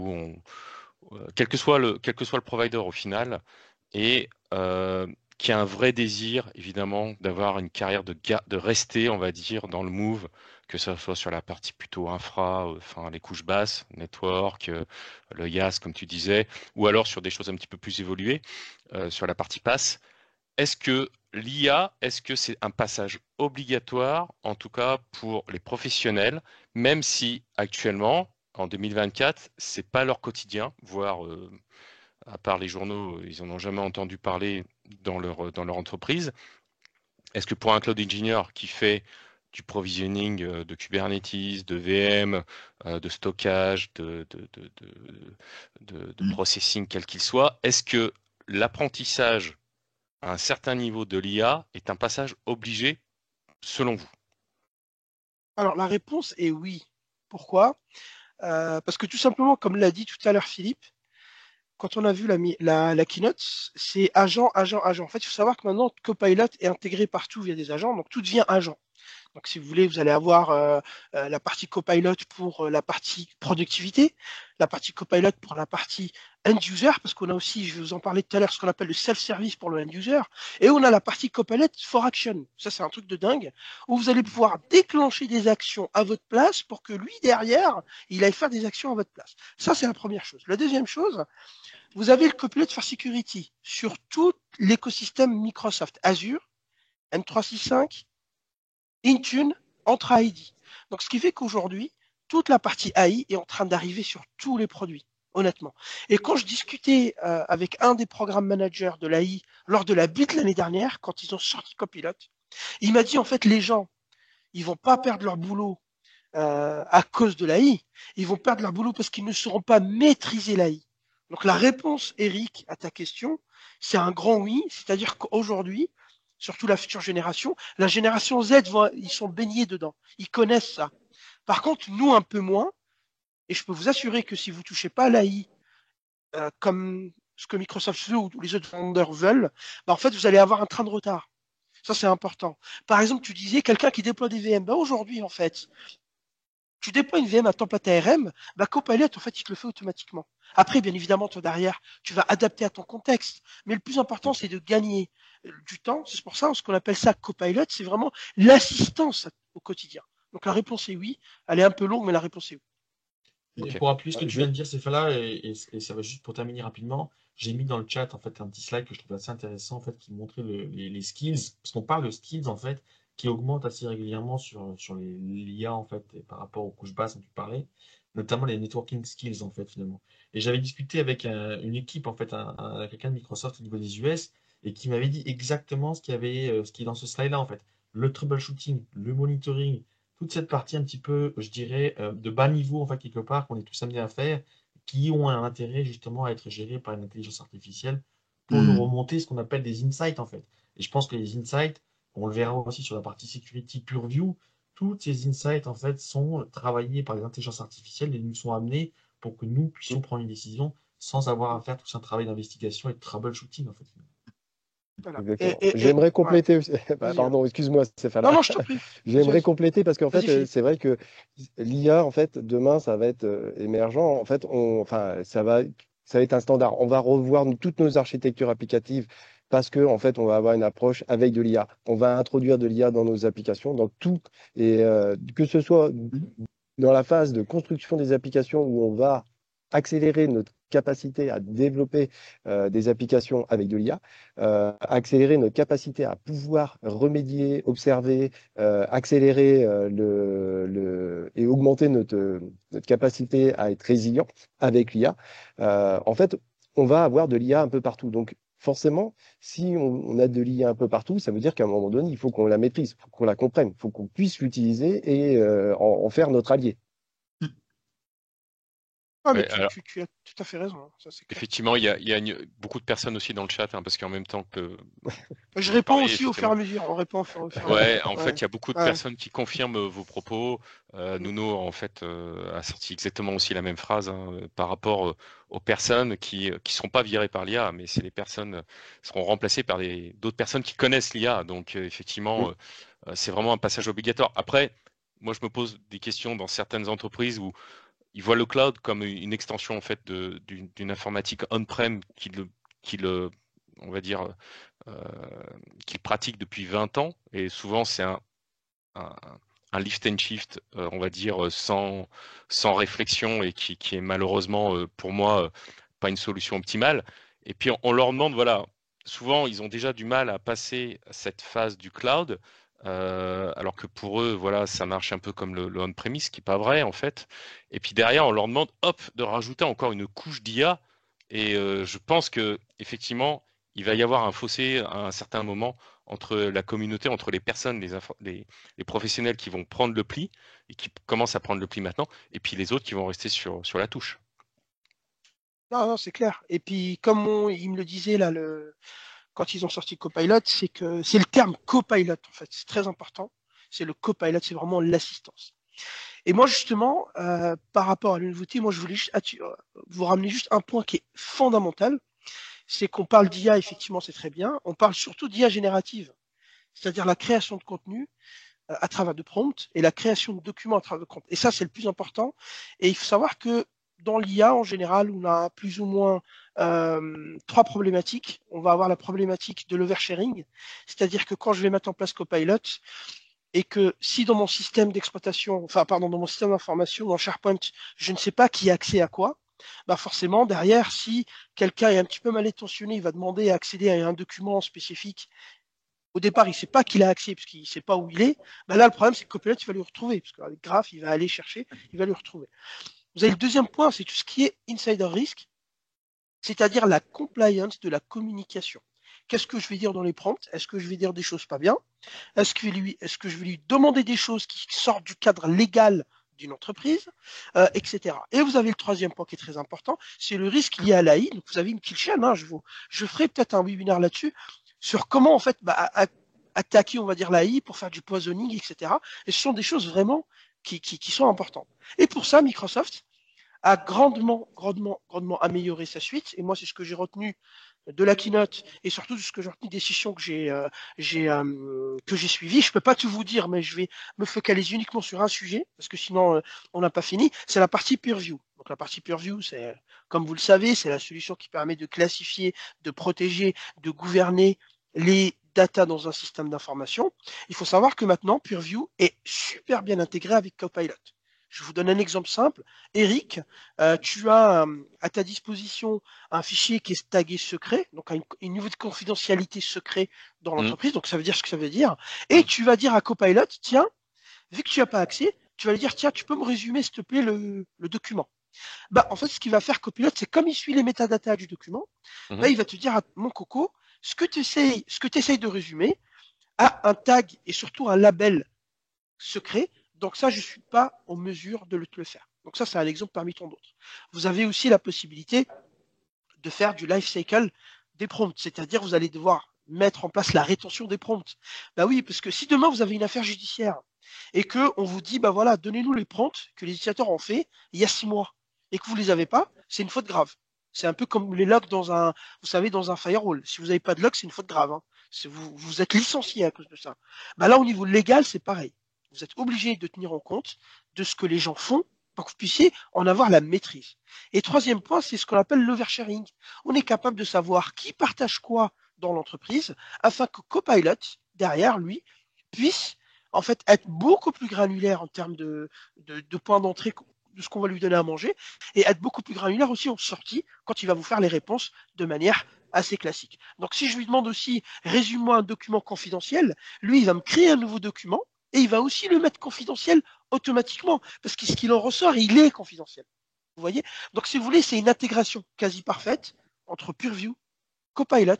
quel que soit le provider au final, et qui a un vrai désir évidemment d'avoir une carrière de rester, on va dire, dans le move, que ce soit sur la partie plutôt infra, enfin les couches basses, network, le IaaS comme tu disais, ou alors sur des choses un petit peu plus évoluées, sur la partie pass. Est-ce que l'IA, est-ce que c'est un passage obligatoire, en tout cas pour les professionnels, même si actuellement, en 2024, c'est pas leur quotidien, voire à part les journaux, ils n'en ont jamais entendu parler dans leur entreprise. Est-ce que pour un cloud engineer qui fait du provisioning de Kubernetes, de VM, de stockage, de Mm. processing quel qu'il soit, est-ce que l'apprentissage à un certain niveau de l'IA est un passage obligé selon vous? Alors, la réponse est oui. Pourquoi? Parce que tout simplement, comme l'a dit tout à l'heure Philippe, quand on a vu la keynote, c'est agent, agent, agent. En fait, il faut savoir que maintenant, Copilot est intégré partout via des agents, donc tout devient agent. Donc, si vous voulez, vous allez avoir la partie Copilot pour la partie productivité, la partie Copilot pour la partie end-user, parce qu'on a aussi, je vais vous en parler tout à l'heure, ce qu'on appelle le self-service pour le end-user, et on a la partie Copilot for action. Ça, c'est un truc de dingue, où vous allez pouvoir déclencher des actions à votre place pour que lui, derrière, il aille faire des actions à votre place. Ça, c'est la première chose. La deuxième chose, vous avez le Copilot for Security sur tout l'écosystème Microsoft Azure, M365, Intune, Entra ID. Donc, ce qui fait qu'aujourd'hui, toute la partie AI est en train d'arriver sur tous les produits, honnêtement. Et quand je discutais avec un des programmes managers de l'AI lors de la build l'année dernière, quand ils ont sorti Copilot, il m'a dit en fait les gens, ils vont pas perdre leur boulot à cause de l'AI, ils vont perdre leur boulot parce qu'ils ne sauront pas maîtriser l'AI. Donc la réponse, Eric, à ta question, c'est un grand oui, c'est-à-dire qu'aujourd'hui, surtout la future génération, la génération Z, ils sont baignés dedans, ils connaissent ça. Par contre, nous, un peu moins, et je peux vous assurer que si vous touchez pas à l'AI comme ce que Microsoft veut ou les autres vendeurs veulent, bah, en fait, vous allez avoir un train de retard. Ça, c'est important. Par exemple, tu disais quelqu'un qui déploie des VM. Bah, aujourd'hui, en fait, Tu déploies une VM à template ARM, bah, Copilot, en fait, il te le fait automatiquement. Après, bien évidemment, toi, derrière, tu vas adapter à ton contexte. Mais le plus important, c'est de gagner du temps. C'est pour ça, ce qu'on appelle ça Copilot, c'est vraiment l'assistance au quotidien. Donc, la réponse est oui. Elle est un peu longue, mais la réponse est oui. Et Ok. pour appuyer ce que tu Je- viens de dire, Céphala, et ça va juste pour terminer rapidement, j'ai mis dans le chat en fait un petit slide que je trouve assez intéressant en fait qui montrait les skills, parce qu'on parle de skills en fait qui augmentent assez régulièrement sur l'IA en fait et par rapport aux couches basses dont tu parlais, notamment les networking skills en fait finalement. Et j'avais discuté avec une équipe en fait, quelqu'un de Microsoft au niveau des US et qui m'avait dit exactement ce qui est dans ce slide-là en fait, le troubleshooting, le monitoring, toute cette partie un petit peu, je dirais, de bas niveau, en fait, quelque part, qu'on est tous amenés à faire, qui ont un intérêt justement à être gérés par une intelligence artificielle pour nous remonter ce qu'on appelle des insights, en fait. Et je pense que les insights, on le verra aussi sur la partie security pure view, toutes ces insights, en fait, sont travaillés par les intelligences artificielles et nous sont amenés pour que nous puissions prendre une décision sans avoir à faire tout un travail d'investigation et de troubleshooting, en fait. Voilà. Exactement. J'aimerais Ouais, compléter aussi. vas-y, ouais. Pardon, excuse-moi, Non, Stéphane. non, je t'en prie. Vas-y, J'aimerais vas-y. compléter parce qu'en Vas-y, fait, Philippe. c'est vrai que l'IA, en fait, demain, ça va être émergent. En fait, enfin, ça va être un standard. On va revoir toutes nos architectures applicatives parce que, en fait, on va avoir une approche avec de l'IA. On va introduire de l'IA dans nos applications, dans tout, et que ce soit dans la phase de construction des applications où on va accélérer notre capacité à développer des applications avec de l'IA, accélérer notre capacité à pouvoir remédier, observer, accélérer et augmenter notre capacité à être résilient avec l'IA. En fait, on va avoir de l'IA un peu partout. Donc, forcément, si on a de l'IA un peu partout, ça veut dire qu'à un moment donné, il faut qu'on la maîtrise, il faut qu'on la comprenne, il faut qu'on puisse l'utiliser et en faire notre allié. Ah, mais Ouais, alors, tu as tout à fait raison, hein. Ça, c'est clair. effectivement, il y a beaucoup de personnes aussi dans le chat, hein, parce qu'en même temps que Je vous réponds parlez, aussi au fur et à effectivement. mesure. On répond au fur et à mesure. Ouais, en Ouais. fait, il y a beaucoup de Ouais. personnes qui confirment vos propos. Mm. Nuno, en fait, a sorti exactement aussi la même phrase, hein, par rapport aux personnes qui seront pas virées par l'IA, mais c'est les personnes seront remplacées par d'autres personnes qui connaissent l'IA. Donc, effectivement, Mm. c'est vraiment un passage obligatoire. Après, moi, je me pose des questions dans certaines entreprises où ils voient le cloud comme une extension en fait d'une informatique on-prem on va dire, euh, qu'ils pratiquent depuis 20 ans. Et souvent, c'est un, un lift and shift, on va dire, sans réflexion et qui est malheureusement, pour moi, pas une solution optimale. Et puis, on leur demande, voilà, souvent, ils ont déjà du mal à passer cette phase du cloud. Alors que pour eux, voilà, ça marche un peu comme le on-premise, ce qui n'est pas vrai en fait. Et puis derrière, on leur demande, hop, de rajouter encore une couche d'IA. Et je pense que effectivement, il va y avoir un fossé à un certain moment entre la communauté, entre les personnes, les professionnels qui vont prendre le pli et qui commencent à prendre le pli maintenant, et puis les autres qui vont rester sur la touche. Non, non, c'est clair. Et puis, comme il me le disait là, quand ils ont sorti Copilot, c'est que c'est le terme Copilot en fait. C'est très important. C'est le Copilot, c'est vraiment l'assistance. Et moi, justement, par rapport à la nouveauté, moi, je voulais juste vous ramener juste un point qui est fondamental. C'est qu'on parle d'IA, effectivement, c'est très bien. On parle surtout d'IA générative, c'est-à-dire la création de contenu à travers de prompts et la création de documents à travers de prompts. Et ça, c'est le plus important. Et il faut savoir que dans l'IA, en général, on a plus ou moins trois problématiques. On va avoir la problématique de l'oversharing, c'est-à-dire que quand je vais mettre en place Copilot, et que si dans mon système d'exploitation, enfin pardon, dans mon système d'information, dans SharePoint, je ne sais pas qui a accès à quoi, bah forcément derrière, si quelqu'un est un petit peu mal intentionné, il va demander à accéder à un document spécifique. Au départ, il ne sait pas qu'il a accès parce qu'il ne sait pas où il est. Bah là, le problème, c'est que Copilot, il va lui retrouver parce qu'avec Graph, il va aller chercher, il va lui retrouver. Vous avez le deuxième point, c'est tout ce qui est insider risk, c'est-à-dire la compliance de la communication. Qu'est-ce que je vais dire dans les prompts? Est-ce que je vais dire des choses pas bien? Est-ce que je vais lui demander des choses qui sortent du cadre légal d'une entreprise, etc. Et vous avez le troisième point qui est très important, c'est le risque lié à l'AI. Donc vous avez une kill chain, hein, je ferai peut-être un webinaire là-dessus, sur comment en fait attaquer, on va dire, l'AI pour faire du poisoning, etc. Et ce sont des choses vraiment qui sont importantes. Et pour ça, Microsoft a grandement amélioré sa suite. Et moi, c'est ce que j'ai retenu de la keynote et surtout de ce que j'ai retenu des sessions que j'ai suivies. Je peux pas tout vous dire, mais je vais me focaliser uniquement sur un sujet parce que sinon on n'a pas fini. C'est la partie Purview. Donc la partie Purview, c'est, comme vous le savez, c'est la solution qui permet de classifier, de protéger, de gouverner les data dans un système d'information. Il faut savoir que maintenant, Purview est super bien intégré avec Copilot. Je vous donne un exemple simple. Eric, tu as à ta disposition un fichier qui est tagué secret, donc un niveau de confidentialité secret dans Mhm. l'entreprise, donc ça veut dire ce que ça veut dire. Et Mhm. tu vas dire à Copilot, tiens, vu que tu n'as pas accès, tu vas lui dire, tiens, tu peux me résumer, s'il te plaît, le document. Bah, en fait, ce qu'il va faire Copilot, c'est comme il suit les métadatas du document, bah, Mhm. il va te dire, mon coco, ce que tu essayes de résumer a un tag et surtout un label secret. Donc ça, je ne suis pas en mesure de te le faire. Donc ça, c'est un exemple parmi tant d'autres. Vous avez aussi la possibilité de faire du life cycle des prompts, c'est-à-dire vous allez devoir mettre en place la rétention des prompts. Bah oui, parce que si demain vous avez une affaire judiciaire et que on vous dit bah voilà, donnez-nous les prompts que les utilisateurs ont fait il y a 6 mois et que vous les avez pas, c'est une faute grave. C'est un peu comme les logs dans un, vous savez, dans un firewall. Si vous n'avez pas de log, c'est une faute grave. Hein. Vous êtes licencié à cause de ça. Bah là, au niveau légal, c'est pareil. Vous êtes obligé de tenir en compte de ce que les gens font pour que vous puissiez en avoir la maîtrise. Et troisième point, c'est ce qu'on appelle l'oversharing. On est capable de savoir qui partage quoi dans l'entreprise afin que Copilot, derrière lui, puisse en fait être beaucoup plus granulaire en termes de points d'entrée de ce qu'on va lui donner à manger et être beaucoup plus granulaire aussi en sortie quand il va vous faire les réponses de manière assez classique. Donc si je lui demande aussi résume-moi un document confidentiel, lui il va me créer un nouveau document et il va aussi le mettre confidentiel automatiquement parce que ce qu'il en ressort, il est confidentiel. Vous voyez? Donc, si vous voulez, c'est une intégration quasi parfaite entre Purview, Copilot,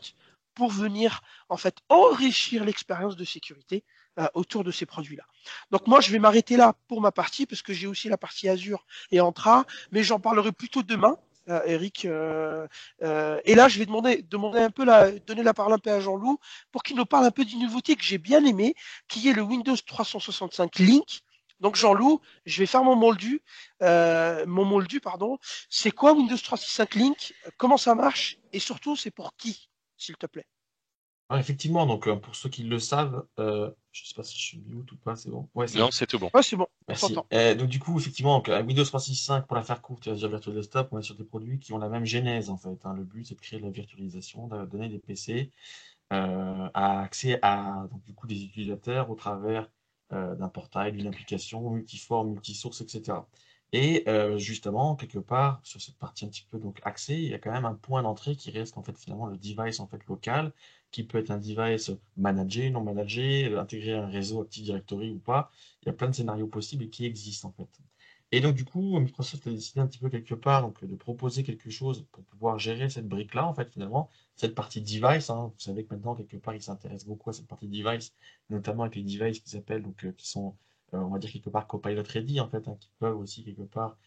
pour venir en fait enrichir l'expérience de sécurité autour de ces produits-là. Donc moi, je vais m'arrêter là pour ma partie parce que j'ai aussi la partie Azure et Entra, mais j'en parlerai plutôt demain. Eric, et là, je vais demander un peu donner la parole un peu à Jean-Loup pour qu'il nous parle un peu d'une nouveauté que j'ai bien aimée, qui est le Windows 365 Link. Donc Jean-Loup, je vais faire mon moldu, pardon. C'est quoi Windows 365 Link? Comment ça marche? Et surtout, c'est pour qui, s'il te plaît? Alors, effectivement, donc pour ceux qui le savent, je sais pas si je suis mute ou pas, c'est bon. Ouais, c'est Non, bon. c'est tout bon. Ouais, c'est bon, on Merci. t'entend. Donc du coup, effectivement, donc, Windows 365, pour la faire courte, et Azure Virtual Desktop, on est sur des produits qui ont la même genèse en fait. Hein. Le but, c'est de créer de la virtualisation, de donner des PC à accès à donc, du coup des utilisateurs au travers d'un portail, d'une application multiforme, multisource, etc. Et justement, quelque part, sur cette partie un petit peu donc accès, il y a quand même un point d'entrée qui reste en fait finalement le device en fait local, qui peut être un device managé, non managé, intégré à un réseau Active Directory ou pas. Il y a plein de scénarios possibles et qui existent en fait. Et donc du coup, Microsoft a décidé un petit peu quelque part donc, de proposer quelque chose pour pouvoir gérer cette brique-là en fait finalement cette partie device. Hein, vous savez que maintenant, quelque part, ils s'intéressent beaucoup à cette partie device, notamment avec les devices qui s'appellent, donc, qui sont, on va dire, quelque part Copilot Ready, en fait, hein, qui peuvent aussi, quelque part,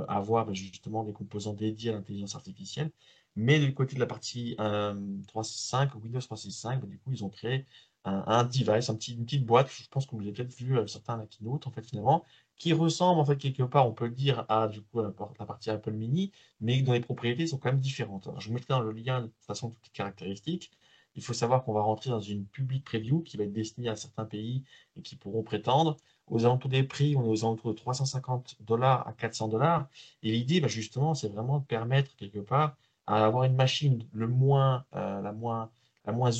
avoir justement des composants dédiés à l'intelligence artificielle. Mais du côté de la partie 365, Windows 365, bah, du coup, ils ont créé un device, une petite boîte, je pense que vous avez peut-être vu certains à la keynote, en fait, finalement, qui ressemble, en fait, quelque part, on peut le dire, à, du coup, la partie Apple Mini, mais dont les propriétés sont quand même différentes. Alors, je vous mettrai dans le lien de toute façon toutes les caractéristiques. Il faut savoir qu'on va rentrer dans une public preview qui va être destinée à certains pays et qui pourront prétendre. Aux alentours des prix, on est aux alentours de 350 $ à 400 $. Et l'idée, bah, justement, c'est vraiment de permettre quelque part à avoir une machine la moins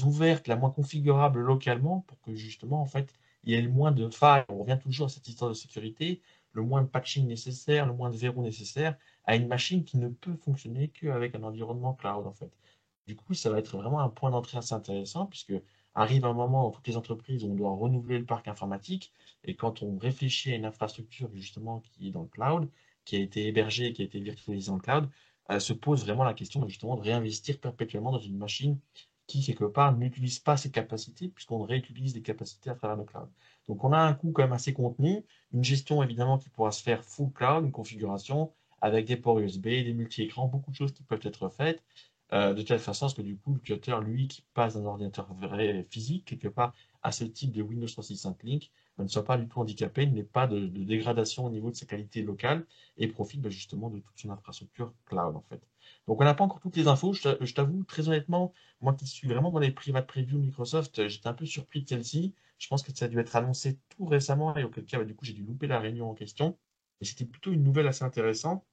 ouverte, la moins configurable localement pour que justement, en fait, il y ait le moins de failles. On revient toujours à cette histoire de sécurité, le moins de patching nécessaire, le moins de verrous nécessaire à une machine qui ne peut fonctionner qu'avec un environnement cloud, en fait. Du coup, ça va être vraiment un point d'entrée assez intéressant, puisque arrive un moment dans toutes les entreprises où on doit renouveler le parc informatique, et quand on réfléchit à une infrastructure justement qui est dans le cloud, qui a été hébergée, qui a été virtualisée dans le cloud, se pose vraiment la question justement de réinvestir perpétuellement dans une machine qui, quelque part, n'utilise pas ses capacités, puisqu'on réutilise des capacités à travers le cloud. Donc on a un coût quand même assez contenu, une gestion évidemment qui pourra se faire full cloud, une configuration, avec des ports USB, des multi-écrans, beaucoup de choses qui peuvent être faites. de telle façon à ce que du coup, l'utilisateur, lui, qui passe d'un ordinateur vrai physique, quelque part, à ce type de Windows 365 Link, ne soit pas du tout handicapé, n'ait pas de dégradation au niveau de sa qualité locale et profite justement de toute son infrastructure cloud, en fait. Donc, on n'a pas encore toutes les infos. Je t'avoue, très honnêtement, moi qui suis vraiment dans les private previews Microsoft, j'étais un peu surpris de celle-ci. Je pense que ça a dû être annoncé tout récemment et auquel cas, du coup, j'ai dû louper la réunion en question. Et c'était plutôt une nouvelle assez intéressante.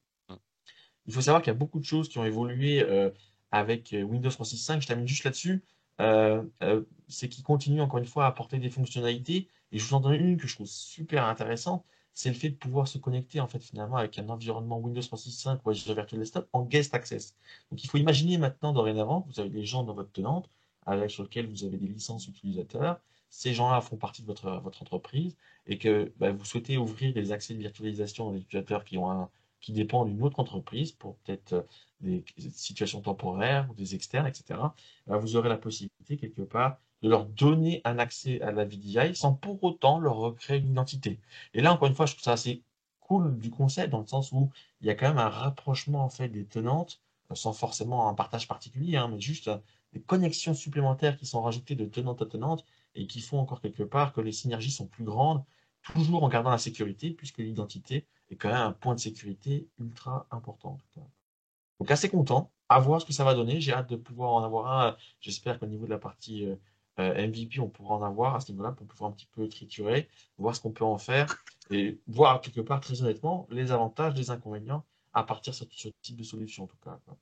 Il faut savoir qu'il y a beaucoup de choses qui ont évolué avec Windows 365. Je termine juste là-dessus. C'est qu'ils continuent encore une fois à apporter des fonctionnalités. Et je vous en donne une que je trouve super intéressante. C'est le fait de pouvoir se connecter en fait finalement avec un environnement Windows 365 ou Azure Virtual Desktop en guest access. Donc il faut imaginer maintenant dorénavant, vous avez des gens dans votre tenante sur lesquels vous avez des licences utilisateurs. Ces gens-là font partie de votre entreprise et que vous souhaitez ouvrir des accès de virtualisation aux utilisateurs qui dépend d'une autre entreprise pour peut-être des situations temporaires ou des externes, etc., vous aurez la possibilité quelque part de leur donner un accès à la VDI sans pour autant leur recréer une identité. Et là, encore une fois, je trouve ça assez cool du concept dans le sens où il y a quand même un rapprochement en fait des tenantes, sans forcément un partage particulier, hein, mais juste des connexions supplémentaires qui sont rajoutées de tenante à tenante et qui font encore quelque part que les synergies sont plus grandes, toujours en gardant la sécurité, puisque l'identité est quand même un point de sécurité ultra important, en tout cas. Donc assez content, à voir ce que ça va donner. J'ai hâte de pouvoir en avoir un. J'espère qu'au niveau de la partie MVP, on pourra en avoir à ce niveau-là pour pouvoir un petit peu triturer, voir ce qu'on peut en faire et voir quelque part très honnêtement les avantages, les inconvénients à partir de ce type de solution en tout cas, quoi.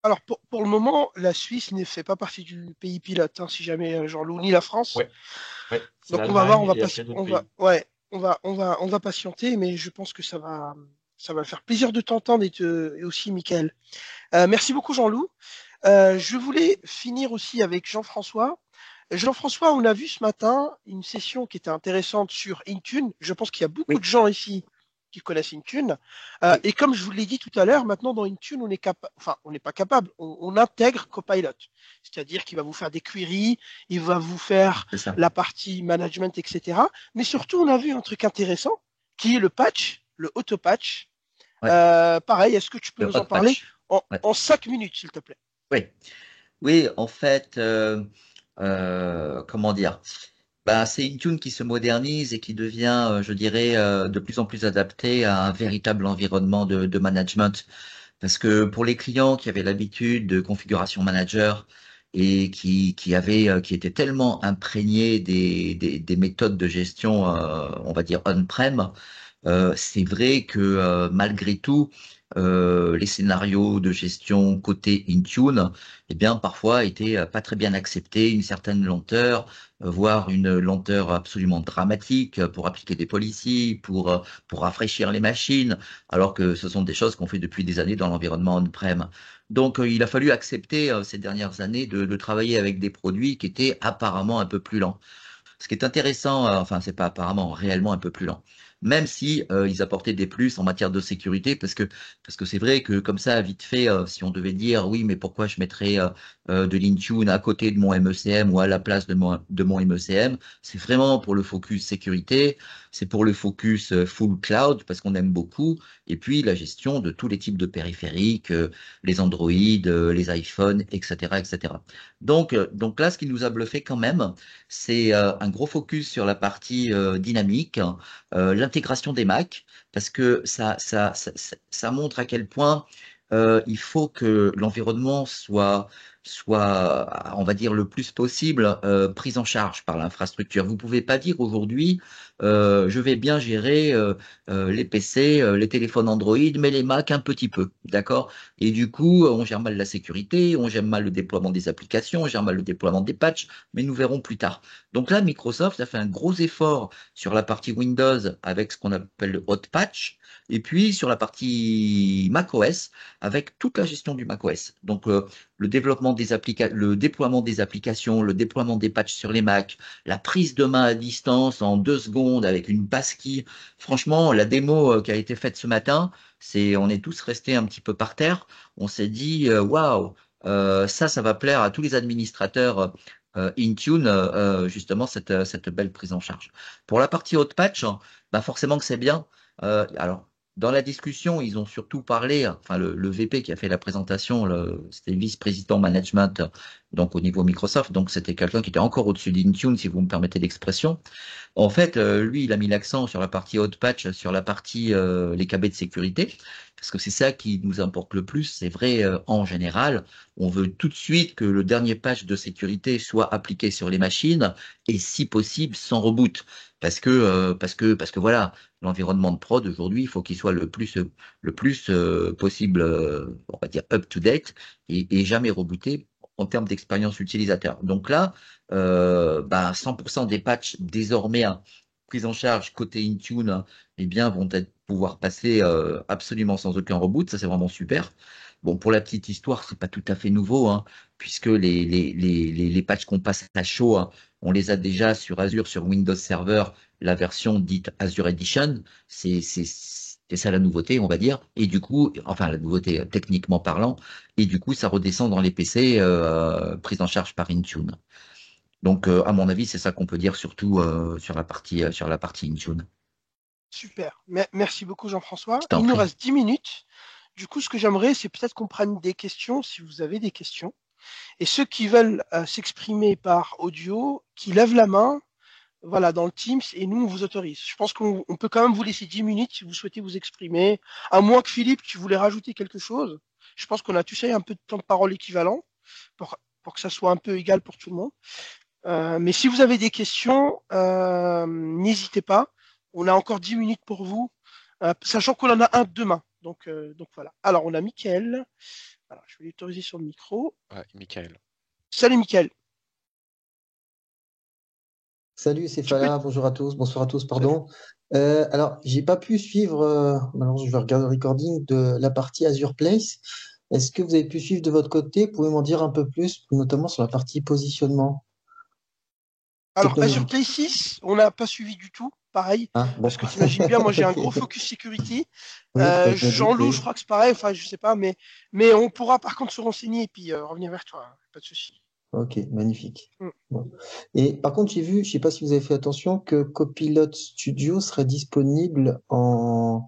Alors pour le moment, la Suisse ne fait pas partie du pays pilote, hein, si jamais Jean-Loup, ni la France. Ouais, ouais, c'est Donc on va voir, l'Allemagne et après d'autres pays. ouais, on va patienter, mais je pense que ça va faire plaisir de t'entendre et aussi Michael. Merci beaucoup Jean-Loup. Je voulais finir aussi avec Jean-François. Jean-François, on a vu ce matin une session qui était intéressante sur Intune. Je pense qu'il y a beaucoup Oui, de gens ici qui connaissent Intune. oui, Et comme je vous l'ai dit tout à l'heure, maintenant dans Intune, on est capable, enfin, on n'est pas capable, on intègre Copilot. C'est-à-dire qu'il va vous faire des queries, il va vous faire c'est ça. la partie management, etc. Mais surtout, on a vu un truc intéressant qui est le patch, le auto-patch. Ouais, Pareil, est-ce que tu peux le nous en hot parler patch. Ouais. en 5 minutes, s'il te plaît? Oui, oui, en fait, comment dire? Ben, c'est Intune qui se modernise et qui devient, je dirais, de plus en plus adapté à un véritable environnement de management. Parce que pour les clients qui avaient l'habitude de configuration manager et qui étaient tellement imprégnés des méthodes de gestion, on va dire on-prem, c'est vrai que malgré tout, les scénarios de gestion côté Intune, eh bien, parfois étaient pas très bien acceptés, une certaine lenteur, voire une lenteur absolument dramatique pour appliquer des policies, pour rafraîchir les machines, alors que ce sont des choses qu'on fait depuis des années dans l'environnement on-prem. Donc, il a fallu accepter ces dernières années de travailler avec des produits qui étaient apparemment un peu plus lents. Ce qui est intéressant, enfin, c'est pas apparemment réellement un peu plus lent. Même si ils apportaient des plus en matière de sécurité, parce que c'est vrai que comme ça, vite fait, si on devait dire oui, mais pourquoi je mettrais de l'Intune à côté de mon MECM ou à la place de mon MECM, c'est vraiment pour le focus sécurité, c'est pour le focus full cloud, parce qu'on aime beaucoup, et puis la gestion de tous les types de périphériques, les Android, les iPhones, etc., etc. Donc là, ce qui nous a bluffé quand même, c'est un gros focus sur la partie dynamique, l'intégration des Mac, parce que ça montre à quel point il faut que l'environnement soit, on va dire, le plus possible pris en charge par l'infrastructure. Vous pouvez pas dire aujourd'hui, je vais bien gérer les PC, les téléphones Android, mais les Mac un petit peu, d'accord? Et du coup, on gère mal la sécurité, on gère mal le déploiement des applications, on gère mal le déploiement des patchs, mais nous verrons plus tard. Donc là, Microsoft a fait un gros effort sur la partie Windows avec ce qu'on appelle le hot patch, et puis sur la partie macOS avec toute la gestion du macOS. Donc le déploiement des applications, le déploiement des patchs sur les Mac, la prise de main à distance en 2 secondes avec une passkey. Franchement, la démo qui a été faite ce matin, on est tous restés un petit peu par terre. On s'est dit, waouh, ça va plaire à tous les administrateurs Intune, justement, cette belle prise en charge. Pour la partie hot patch, bah forcément que c'est bien. Alors, dans la discussion, ils ont surtout parlé, enfin le VP qui a fait la présentation, c'était le vice-président management, donc au niveau Microsoft, donc c'était quelqu'un qui était encore au-dessus d'Intune, si vous me permettez l'expression. En fait, lui, il a mis l'accent sur la partie hot patch, sur la partie les KB de sécurité, parce que c'est ça qui nous importe le plus. C'est vrai, en général, on veut tout de suite que le dernier patch de sécurité soit appliqué sur les machines et si possible sans reboot, parce que voilà, l'environnement de prod aujourd'hui, il faut qu'il soit le plus possible, on va dire up to date et jamais rebooté en termes d'expérience utilisateur. Donc là, 100% des patchs désormais pris en charge côté Intune, eh bien, vont pouvoir passer absolument sans aucun reboot. Ça, c'est vraiment super. Bon, pour la petite histoire, c'est pas tout à fait nouveau, hein, puisque les patchs qu'on passe à chaud, hein, on les a déjà sur Azure, sur Windows Server, la version dite Azure Edition. C'est ça la nouveauté, on va dire. Et du coup, enfin la nouveauté techniquement parlant, et du coup, ça redescend dans les PC pris en charge par Intune. Donc, à mon avis, c'est ça qu'on peut dire surtout sur la partie Intune. Super. Merci beaucoup, Jean-François. Je t'en Il nous prie. reste 10 minutes. Du coup, ce que j'aimerais, c'est peut-être qu'on prenne des questions, si vous avez des questions. Et ceux qui veulent s'exprimer par audio, qui lèvent la main, voilà, dans le Teams, et nous, on vous autorise. Je pense qu'on peut quand même vous laisser 10 minutes si vous souhaitez vous exprimer. À moins que Philippe, tu voulais rajouter quelque chose. Je pense qu'on a tous eu un peu de temps de parole équivalent pour que ça soit un peu égal pour tout le monde. Mais si vous avez des questions, n'hésitez pas. On a encore 10 minutes pour vous, sachant qu'on en a un demain. Donc voilà. Alors, on a Mickaël. Alors, je vais l'autoriser sur le micro. Ouais, Michael. Salut, Mickaël. Salut, c'est Tu peux... Fala. Bonjour à tous. Bonsoir à tous, pardon. Alors, j'ai pas pu suivre, malheureusement, je vais regarder le recording de la partie Azure Place. Est-ce que vous avez pu suivre de votre côté? Pouvez m'en dire un peu plus, notamment sur la partie positionnement Alors, Azure technologique? Play 6, on n'a pas suivi du tout. Pareil. Hein, bon. Parce que tu imagines bien, moi j'ai un Ok. gros focus security. Oui, bah, je me doute, Jean-Loup, oui. je crois que c'est pareil. Enfin, je sais pas, mais on pourra par contre se renseigner et puis revenir vers toi. Pas de souci. Ok, magnifique. Mm. Bon. Et par contre, j'ai vu, je sais pas si vous avez fait attention, que Copilot Studio serait disponible en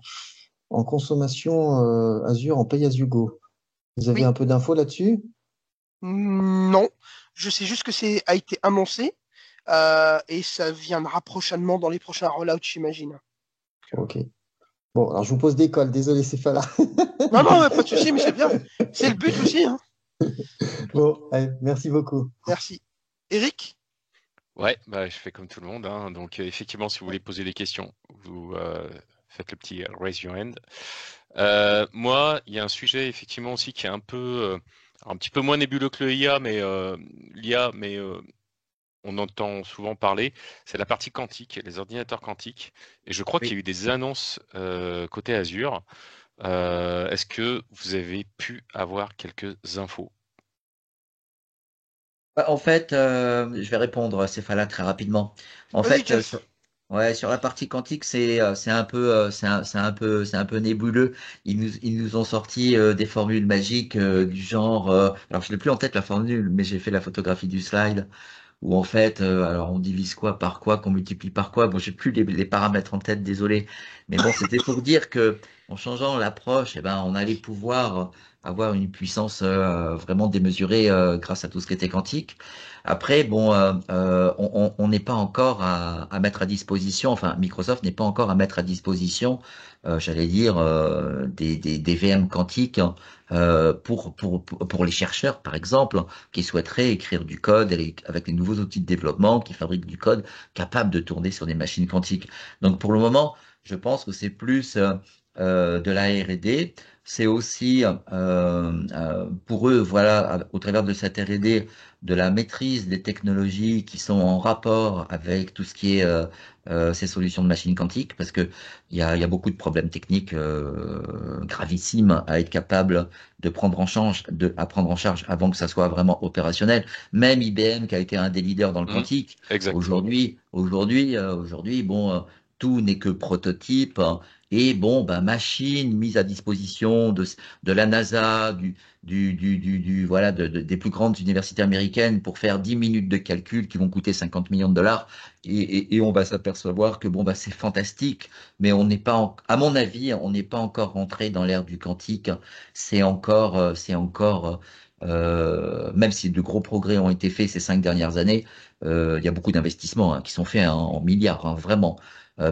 consommation Azure, en pay as you go. Vous avez Oui. un peu d'infos là-dessus? Non, je sais juste que c'est a été annoncé et ça viendra prochainement dans les prochains rollouts, j'imagine. Ok. Bon, alors je vous pose des cols, désolé, c'est pas là. Non, non, pas de souci, mais c'est bien. C'est le but aussi. Hein. Bon, allez, merci beaucoup. Merci. Eric? Ouais, bah, je fais comme tout le monde, hein. Donc, effectivement, si vous voulez poser des questions, vous faites le petit raise your hand. Moi, il y a un sujet effectivement aussi qui est un petit peu moins nébuleux que le IA, l'IA, mais on entend souvent parler. C'est la partie quantique, les ordinateurs quantiques. Et je crois qu'il y a eu des annonces côté Azure. Est-ce que vous avez pu avoir quelques infos? En fait, je vais répondre à Céphala très rapidement. En Vas-y, fait, Jeff. sur la partie quantique, c'est un peu, c'est un peu nébuleux. Ils nous ont sorti des formules magiques du genre. Alors, je n'ai plus en tête la formule, mais j'ai fait la photographie du slide où en fait, alors on divise quoi par quoi, qu'on multiplie par quoi. Bon, j'ai plus les paramètres en tête, désolé. Mais bon, c'était pour dire que en changeant l'approche, eh ben, on allait pouvoir avoir une puissance vraiment démesurée grâce à tout ce qui était quantique. Après, bon, on n'est pas encore à mettre à disposition, enfin, Microsoft n'est pas encore à mettre à disposition, j'allais dire, des VM quantiques hein, pour les chercheurs, par exemple, qui souhaiteraient écrire du code avec les nouveaux outils de développement qui fabriquent du code capable de tourner sur des machines quantiques. Donc, pour le moment, je pense que c'est plus de la R&D. C'est aussi pour eux, voilà, au travers de cette R&D, de la maîtrise des technologies qui sont en rapport avec tout ce qui est ces solutions de machines quantiques, parce que il y a beaucoup de problèmes techniques gravissimes à être capable de prendre en charge, à prendre en charge avant que ça soit vraiment opérationnel. Même IBM, qui a été un des leaders dans le quantique, Exact. aujourd'hui, bon. tout n'est que prototype, hein. Et bon, ben, machine mise à disposition de la NASA, voilà, des plus grandes universités américaines pour faire 10 minutes de calcul qui vont coûter 50 millions de dollars. Et on va s'apercevoir que bon, bah, c'est fantastique, mais on n'est pas, à mon avis, on n'est pas encore rentré dans l'ère du quantique. Même si de gros progrès ont été faits ces 5 dernières années, il y a beaucoup d'investissements, hein, qui sont faits, hein, en milliards, hein, vraiment,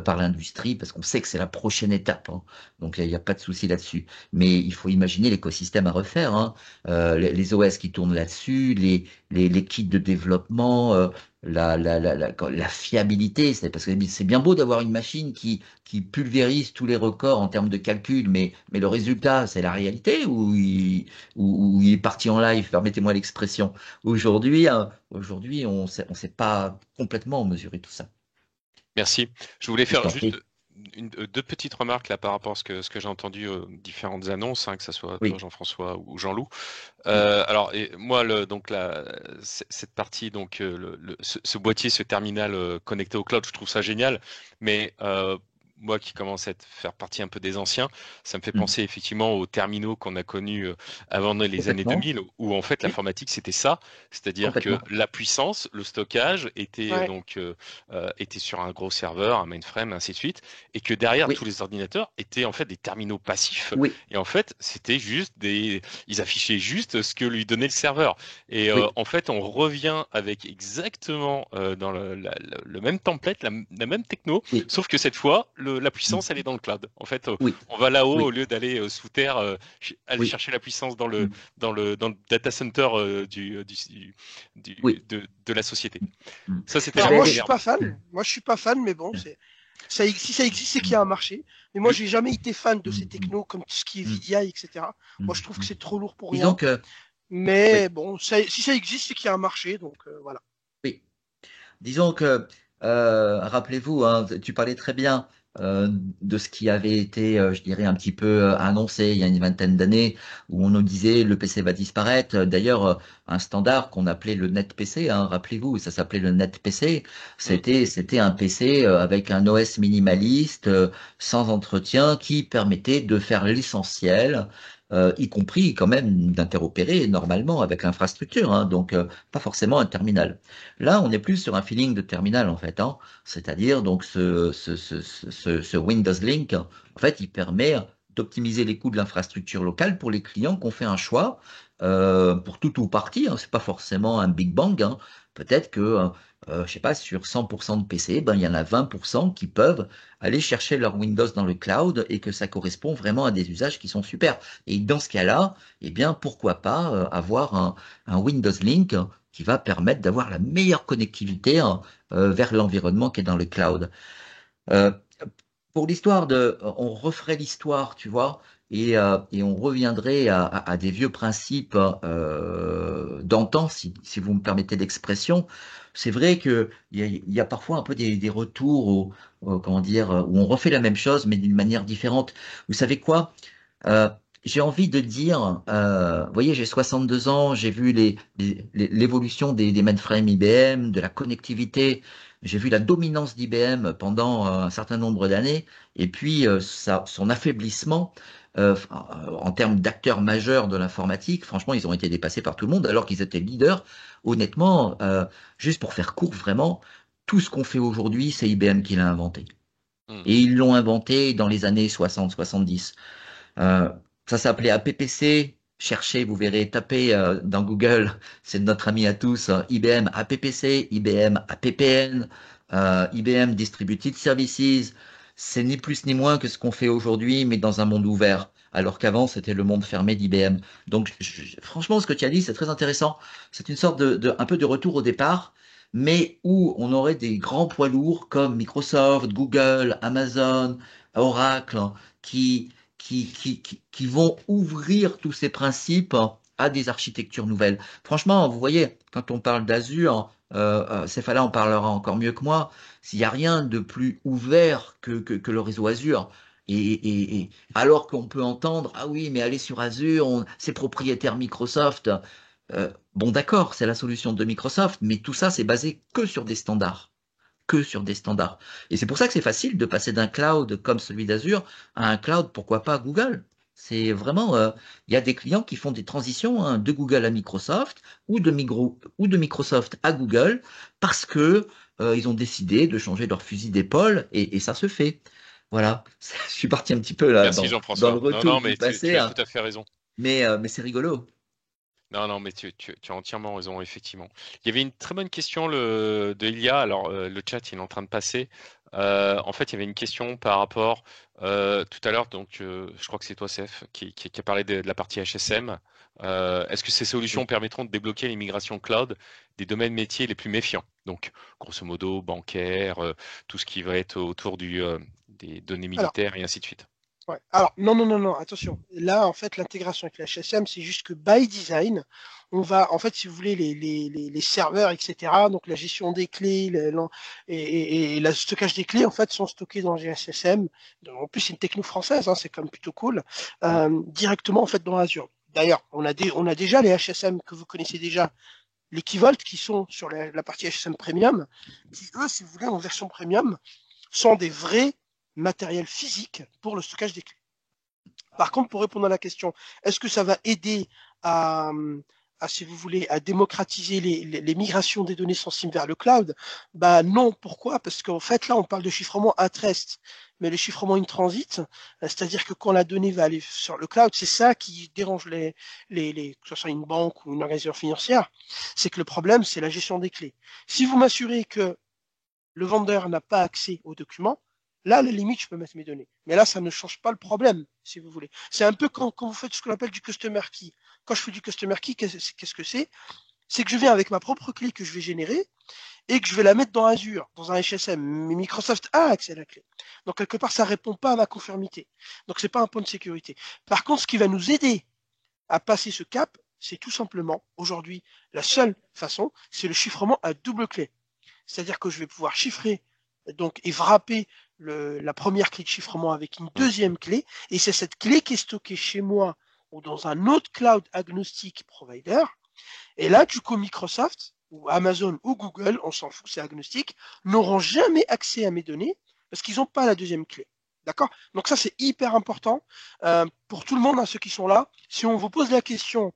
par l'industrie, parce qu'on sait que c'est la prochaine étape, hein. Donc il n'y a pas de souci là-dessus. Mais il faut imaginer l'écosystème à refaire, hein. Les OS qui tournent là-dessus, les kits de développement, la fiabilité. C'est parce que c'est bien beau d'avoir une machine qui pulvérise tous les records en termes de calcul, mais le résultat, c'est la réalité ou il est parti en live, permettez-moi l'expression. Aujourd'hui, on sait pas complètement mesurer tout ça. Merci. Je voulais Je faire t'en juste prie. deux petites remarques là par rapport à ce que j'ai entendu aux différentes annonces, hein, que ce soit toi, Oui. Jean-François ou Jean-Loup. Alors, et moi, donc cette partie, donc ce boîtier, ce terminal connecté au cloud, je trouve ça génial. Mais moi, qui commence à faire partie un peu des anciens, ça me fait Mm. penser effectivement aux terminaux qu'on a connus avant les années Complètement. 2000, où en fait Oui, l'informatique c'était ça, c'est-à-dire que complètement. la puissance, le stockage était Ouais. donc était sur un gros serveur, un mainframe, ainsi de suite, et que derrière tous Oui, les ordinateurs étaient en fait des terminaux passifs. oui, Et en fait, c'était juste ils affichaient juste ce que lui donnait le serveur. Et oui, en fait, on revient avec exactement dans le même template, la même techno, oui. sauf que cette fois, la Mm. puissance, elle est dans le cloud. En fait, Oui, on va là-haut au oui, lieu d'aller sous terre, aller oui. chercher la puissance Mm. dans le data center Oui. de la société. Mm. Ça, c'était Alors Je vais moi, vraiment je aller. suis génial. pas fan. Moi, je suis pas fan, mais bon, si ça existe, c'est qu'il y a un marché. Mais moi, Oui. j'ai jamais été fan de Mm, ces mm, technos comme tout ce qui est mm, VDI, etc. Moi, mm, je trouve que mm. c'est trop lourd pour Disons rien. que, oui, Mais bon, si ça existe, c'est qu'il y a un marché. Donc voilà. oui. Disons que, rappelez-vous, hein, tu parlais très bien de ce qui avait été, je dirais, un petit peu annoncé il y a une vingtaine d'années, où on nous disait le PC va disparaître. D'ailleurs, un standard qu'on appelait le Net PC, hein, rappelez-vous, ça s'appelait le Net PC. Mm. C'était un PC avec un OS minimaliste, sans entretien, qui permettait de faire l'essentiel. Y compris quand même d'interopérer normalement avec l'infrastructure, hein, donc pas forcément un terminal. Là, on est plus sur un feeling de terminal en fait, hein. C'est-à-dire donc ce Windows Link, en fait, il permet d'optimiser les coûts de l'infrastructure locale pour les clients qui ont fait un choix pour tout ou partie, hein. C'est pas forcément un big bang, hein. Peut-être que je sais pas, sur 100% de PC, ben il y en a 20% qui peuvent aller chercher leur Windows dans le cloud et que ça correspond vraiment à des usages qui sont super. Et dans ce cas-là, eh bien pourquoi pas avoir un Windows Link qui va permettre d'avoir la meilleure connectivité, hein, vers l'environnement qui est dans le cloud. Euh, pour l'histoire on referait l'histoire, tu vois, et on reviendrait à des vieux principes d'antan, si vous me permettez l'expression. C'est vrai que il y a parfois un peu des retours comment dire, où on refait la même chose, mais d'une manière différente. Vous savez quoi? Euh, j'ai envie de dire, vous voyez, j'ai 62 ans, j'ai vu l'évolution des mainframes IBM, de la connectivité, j'ai vu la dominance d'IBM pendant un certain nombre d'années, et puis son affaiblissement en termes d'acteurs majeurs de l'informatique. Franchement, ils ont été dépassés par tout le monde, alors qu'ils étaient leaders. Honnêtement, juste pour faire court, vraiment, tout ce qu'on fait aujourd'hui, c'est IBM qui l'a inventé. Mm. Et ils l'ont inventé dans les années 60-70. Euh, Ça s'appelait APPC. Cherchez, vous verrez, tapez dans Google, c'est notre ami à tous, IBM APPC, IBM APPN, IBM Distributed Services. C'est ni plus ni moins que ce qu'on fait aujourd'hui, mais dans un monde ouvert, alors qu'avant, c'était le monde fermé d'IBM. Donc, franchement, ce que tu as dit, c'est très intéressant. C'est une sorte un peu de retour au départ, mais où on aurait des grands poids lourds comme Microsoft, Google, Amazon, Oracle, qui qui vont ouvrir tous ces principes à des architectures nouvelles. Franchement, vous voyez, quand on parle d'Azure, Céphala en parlera encore mieux que moi, s'il n'y a rien de plus ouvert que le réseau Azure. Alors qu'on peut entendre, ah oui, mais aller sur Azure, c'est propriétaire Microsoft. Bon, d'accord, c'est la solution de Microsoft, mais tout ça, c'est basé que sur des standards. que sur des standards. Et c'est pour ça que c'est facile de passer d'un cloud comme celui d'Azure à un cloud, pourquoi pas Google. C'est vraiment, il y a des clients qui font des transitions hein, de Google à Microsoft ou de Microsoft à Google parce que ils ont décidé de changer leur fusil d'épaule et ça se fait. Voilà, je suis parti un petit peu là Merci dans le Jean-François. Non, retour non, du mais passé, tu as hein, tout à fait raison. mais c'est rigolo. Non, non, mais tu as entièrement raison, effectivement. Il y avait une très bonne question de Ilia. Alors, le chat, il est en train de passer. En fait, il y avait une question par rapport tout à l'heure. Donc, je crois que c'est toi, Seth, qui a parlé de la partie HSM. Est-ce que ces solutions permettront de débloquer l'immigration cloud des domaines métiers les plus méfiants? Donc, grosso modo, bancaire, tout ce qui va être autour des données Alors, militaires et ainsi de suite. ouais. Alors, non, non, non, non, attention. Là, en fait, l'intégration avec la HSM, c'est juste que by design, on va, en fait, si vous voulez, les serveurs, etc., donc la gestion des clés et le stockage des clés, en fait, sont stockés dans GSSM. En plus, c'est une techno française, hein, c'est quand même plutôt cool, directement, en fait, dans Azure. D'ailleurs, on a déjà les HSM que vous connaissez déjà, les Keyvolt, qui sont sur la partie HSM Premium, qui, eux, si vous voulez, en version Premium, sont des vrais matériels physiques pour le stockage des clés. Par contre, pour répondre à la question, est-ce que ça va aider à, si vous voulez, à démocratiser les migrations des données sensibles vers le cloud? Bah non. Pourquoi? Parce qu'en fait, là, on parle de chiffrement at rest, mais le chiffrement in transit, c'est-à-dire que quand la donnée va aller sur le cloud, c'est ça qui dérange que ce soit une banque ou une organisation financière, c'est que le problème, c'est la gestion des clés. Si vous m'assurez que le vendeur n'a pas accès aux documents, là, à la limite, je peux mettre mes données. Mais là, ça ne change pas le problème, si vous voulez. C'est un peu quand vous faites ce qu'on appelle du customer key. Quand je fais du customer key, qu'est-ce que c'est? C'est que je viens avec ma propre clé que je vais générer et que je vais la mettre dans Azure, dans un HSM. Mais Microsoft a accès à la clé. Donc, quelque part, ça ne répond pas à ma conformité. Donc, ce n'est pas un point de sécurité. Par contre, ce qui va nous aider à passer ce cap, c'est tout simplement, aujourd'hui, la seule façon, c'est le chiffrement à double clé. C'est-à-dire que je vais pouvoir chiffrer donc, et wrapper la première clé de chiffrement avec une deuxième clé, et c'est cette clé qui est stockée chez moi ou dans un autre cloud agnostic provider. Et là, du coup, Microsoft ou Amazon ou Google, on s'en fout, c'est agnostique, n'auront jamais accès à mes données parce qu'ils n'ont pas la deuxième clé. D'accord? Donc ça, c'est hyper important pour tout le monde, hein, ceux qui sont là. Si on vous pose la question,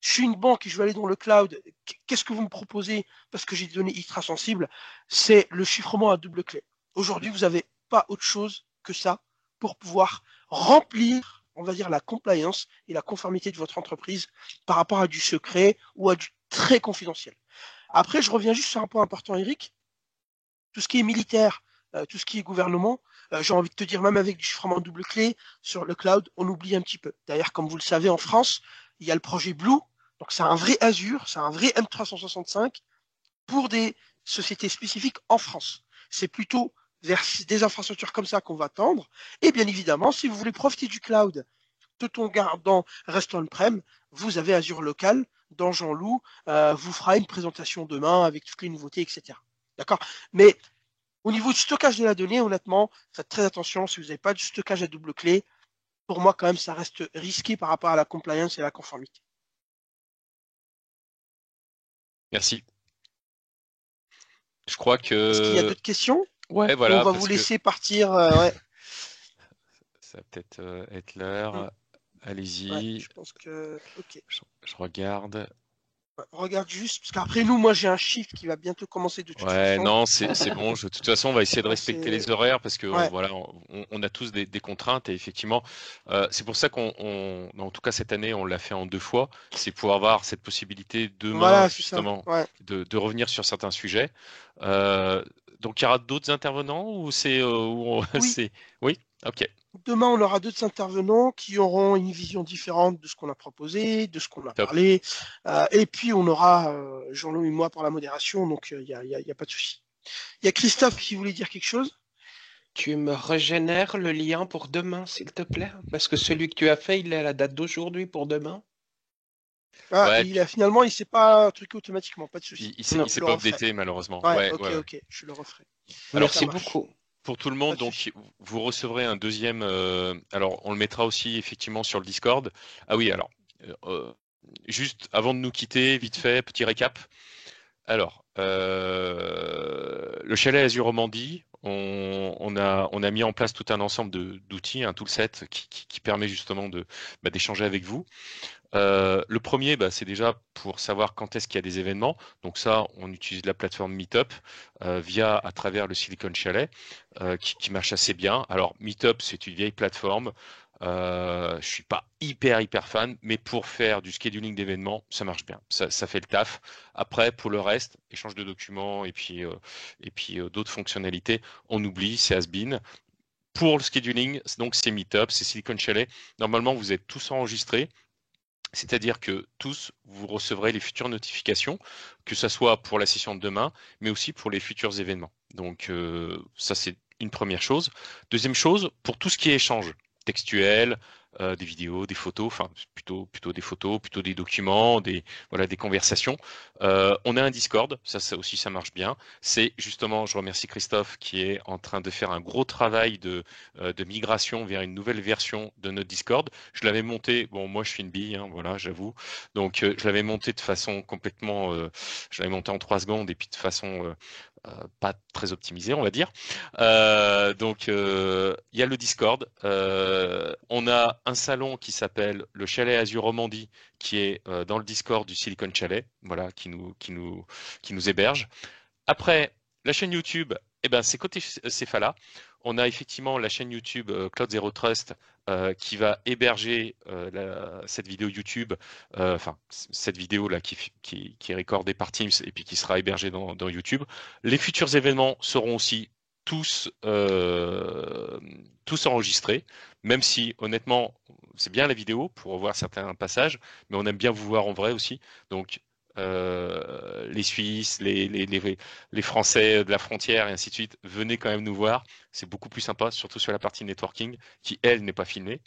je suis une banque et je veux aller dans le cloud, qu'est-ce que vous me proposez parce que j'ai des données ultra sensibles? C'est le chiffrement à double clé. Aujourd'hui, vous n'avez pas autre chose que ça pour pouvoir remplir, on va dire, la compliance et la conformité de votre entreprise par rapport à du secret ou à du très confidentiel. Après, je reviens juste sur un point important, Eric. Tout ce qui est militaire, tout ce qui est gouvernement, j'ai envie de te dire, même avec du chiffrement double clé sur le cloud, on oublie un petit peu. D'ailleurs, comme vous le savez, en France, il y a le projet Blue, donc c'est un vrai Azure, c'est un vrai M365 pour des sociétés spécifiques en France. C'est plutôt vers des infrastructures comme ça qu'on va tendre. Et bien évidemment, si vous voulez profiter du cloud tout en gardant restant on-prem, vous avez Azure Local dans Jean-Loup, vous fera une présentation demain avec toutes les nouveautés, etc. D'accord? Mais au niveau du stockage de la donnée, honnêtement, faites très attention. Si vous n'avez pas de stockage à double clé, pour moi, quand même, ça reste risqué par rapport à la compliance et à la conformité. Merci. Je crois Est-ce qu'il y a que d'autres questions? ouais, On voilà, va vous parce que laisser partir. Ouais. ça va peut-être être l'heure. Ouais, Allez-y. je pense que. Ok. Je regarde. Ouais, regarde juste, parce qu'après nous, moi, j'ai un shift qui va bientôt commencer de toute Ouais, façon. non, c'est bon. De toute façon, on va essayer de Ouais, respecter les horaires parce que ouais, voilà, on a tous des contraintes et effectivement, c'est pour ça en tout cas cette année, on l'a fait en 2 fois. C'est pour avoir cette possibilité demain voilà, c'est ça. justement Ouais. de revenir sur certains sujets. Euh, donc il y aura d'autres intervenants ou Oui, c'est oui, ok, demain, on aura d'autres intervenants qui auront une vision différente de ce qu'on a proposé, de ce qu'on a top. parlé. Et puis, on aura Jean-Loup et moi pour la modération, donc il y a pas de souci. Il y a Christophe qui voulait dire quelque chose. Tu me régénères le lien pour demain, s'il te plaît? Parce que celui que tu as fait, il est à la date d'aujourd'hui pour demain. Ah, Ouais, finalement, il ne s'est pas truqué automatiquement, pas de souci. il Non. Je s'est le pas referai. updaté malheureusement. Ouais, Ouais, ouais, ok, ouais. ok, je le referai. Alors Ça Merci marche. beaucoup. pour tout le Pas monde, de souci. donc vous recevrez un deuxième. Alors, on le mettra aussi effectivement sur le Discord. Ah oui, alors juste avant de nous quitter, vite fait, petit récap. Alors, le chalet Azur Romandie, on a mis en place tout un ensemble d'outils, un toolset qui permet justement d'échanger avec vous. Le premier, c'est déjà pour savoir quand est-ce qu'il y a des événements. Donc ça, on utilise la plateforme Meetup à travers le Silicon Chalet qui marche assez bien. Alors Meetup, c'est une vieille plateforme. Je suis pas hyper fan, mais pour faire du scheduling d'événements, ça marche bien. Ça fait le taf. Après, pour le reste, échange de documents et puis d'autres fonctionnalités, on oublie, c'est has-been. Pour le scheduling, donc c'est Meetup, c'est Silicon Chalet. Normalement, vous êtes tous enregistrés. C'est-à-dire que tous, vous recevrez les futures notifications, que ce soit pour la session de demain, mais aussi pour les futurs événements. Donc ça, c'est une première chose. Deuxième chose, pour tout ce qui est échange textuel, des vidéos, des photos, enfin plutôt des photos, plutôt des documents, des conversations. On a un Discord, ça aussi ça marche bien. C'est justement, je remercie Christophe qui est en train de faire un gros travail de migration vers une nouvelle version de notre Discord. Je l'avais monté, bon moi je suis une bille, hein, voilà, j'avoue. Donc je l'avais monté de façon complètement, je l'avais monté en 3 secondes et puis de façon pas très optimisée, on va dire. Donc il y a le Discord. On a un salon qui s'appelle le Chalet Azur Romandie, qui est dans le Discord du Silicon Chalet, voilà, qui nous héberge. Après, la chaîne YouTube, c'est côté Cephala. On a effectivement la chaîne YouTube Cloud Zero Trust qui va héberger cette vidéo YouTube, cette vidéo là qui est recordée par Teams et puis qui sera hébergée dans YouTube. Les futurs événements seront aussi tous enregistrés, même si honnêtement c'est bien la vidéo pour revoir certains passages, mais on aime bien vous voir en vrai aussi. Donc les Suisses, les Français de la frontière et ainsi de suite, venez quand même nous voir. C'est beaucoup plus sympa, surtout sur la partie networking qui, elle, n'est pas filmée.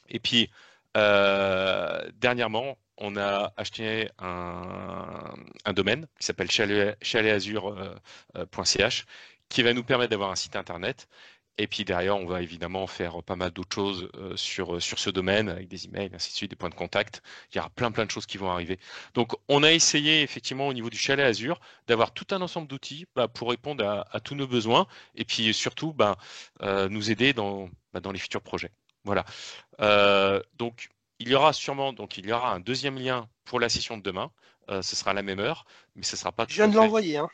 Et puis, dernièrement, on a acheté un domaine qui s'appelle chaletazur.ch qui va nous permettre d'avoir un site internet. Et puis derrière, on va évidemment faire pas mal d'autres choses sur ce domaine, avec des emails, ainsi de suite, des points de contact. Il y aura plein de choses qui vont arriver. Donc, on a essayé effectivement au niveau du chalet Azur d'avoir tout un ensemble d'outils pour répondre à tous nos besoins et puis surtout nous aider dans les futurs projets. Voilà. Donc, il y aura un deuxième lien pour la session de demain. Ce sera à la même heure, mais ce sera pas tout Je viens à de fait. l'envoyer. Hein.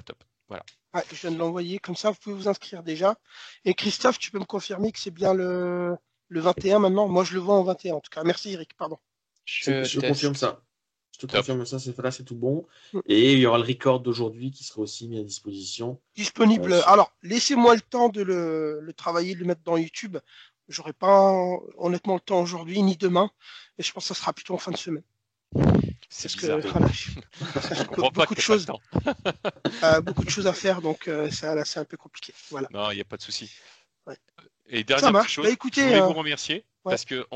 Top. Voilà. Ouais, je viens de l'envoyer. Comme ça, vous pouvez vous inscrire déjà. Et Christophe, tu peux me confirmer que c'est bien le 21 maintenant? Moi, je le vois en 21 en tout cas. Merci Eric, pardon. Je confirme ça. Je te confirme ça, c'est tout bon. Mm. Et il y aura le record d'aujourd'hui qui sera aussi mis à disposition. Disponible. Alors, laissez-moi le temps de le travailler, de le mettre dans YouTube. J'aurai pas honnêtement le temps aujourd'hui ni demain. Et je pense que ça sera plutôt en fin de semaine. C'est Parce bizarre. que voilà, Je comprends pas beaucoup de choses, temps. beaucoup de choses à faire, donc ça là, c'est un peu compliqué. Voilà. Non, il n'y a pas de souci. Ouais. Et Ça dernière marche. petite chose, Bah, écoutez, je voulais vous remercier ouais. parce que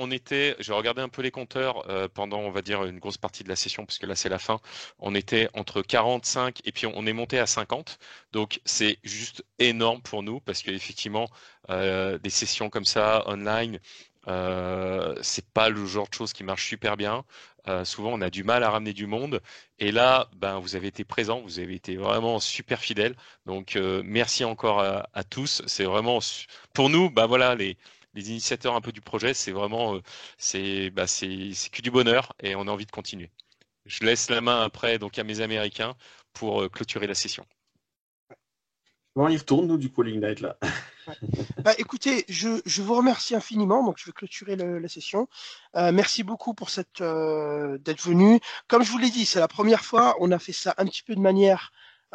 j'ai regardé un peu les compteurs pendant, on va dire, une grosse partie de la session, parce que là c'est la fin. On était entre 45 et puis on est monté à 50. Donc c'est juste énorme pour nous parce qu'effectivement, des sessions comme ça online, c'est pas le genre de choses qui marche super bien. Souvent, on a du mal à ramener du monde. Et là, vous avez été présents, vous avez été vraiment super fidèles. Donc, merci encore à tous. C'est vraiment pour nous, voilà, les initiateurs un peu du projet, c'est vraiment c'est que du bonheur et on a envie de continuer. Je laisse la main après donc à mes Américains pour clôturer la session. On y retourne, nous, du coup, l'Ignite, là. Ouais. Écoutez, je vous remercie infiniment. Donc, je vais clôturer la session. Merci beaucoup pour d'être venu. Comme je vous l'ai dit, c'est la première fois. On a fait ça un petit peu de manière,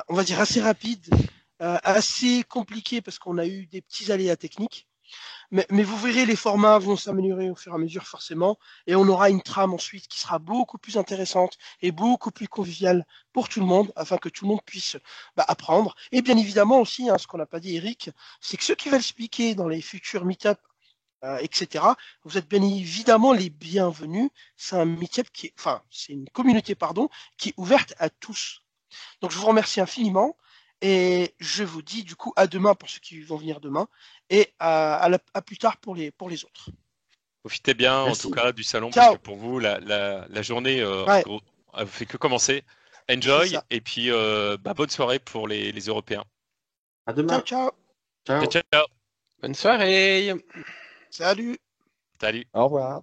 on va dire, assez rapide, assez compliquée parce qu'on a eu des petits aléas techniques. Mais vous verrez, les formats vont s'améliorer au fur et à mesure, forcément. Et on aura une trame ensuite qui sera beaucoup plus intéressante et beaucoup plus conviviale pour tout le monde, afin que tout le monde puisse apprendre. Et bien évidemment aussi, ce qu'on n'a pas dit, Eric, c'est que ceux qui veulent speaker dans les futurs meet-up, etc., vous êtes bien évidemment les bienvenus. C'est un meet-up c'est une communauté, pardon, qui est ouverte à tous. Donc je vous remercie infiniment. Et je vous dis du coup à demain pour ceux qui vont venir demain et à plus tard pour les autres. Profitez bien Merci. en tout cas du salon. Ciao. Parce que pour vous, la journée Ouais. elle fait que commencer. enjoy, C'est ça. et puis bonne soirée pour les Européens. À demain. Ciao, ciao. Ciao. Ciao, ciao. Bonne soirée. Salut. Salut. Au revoir.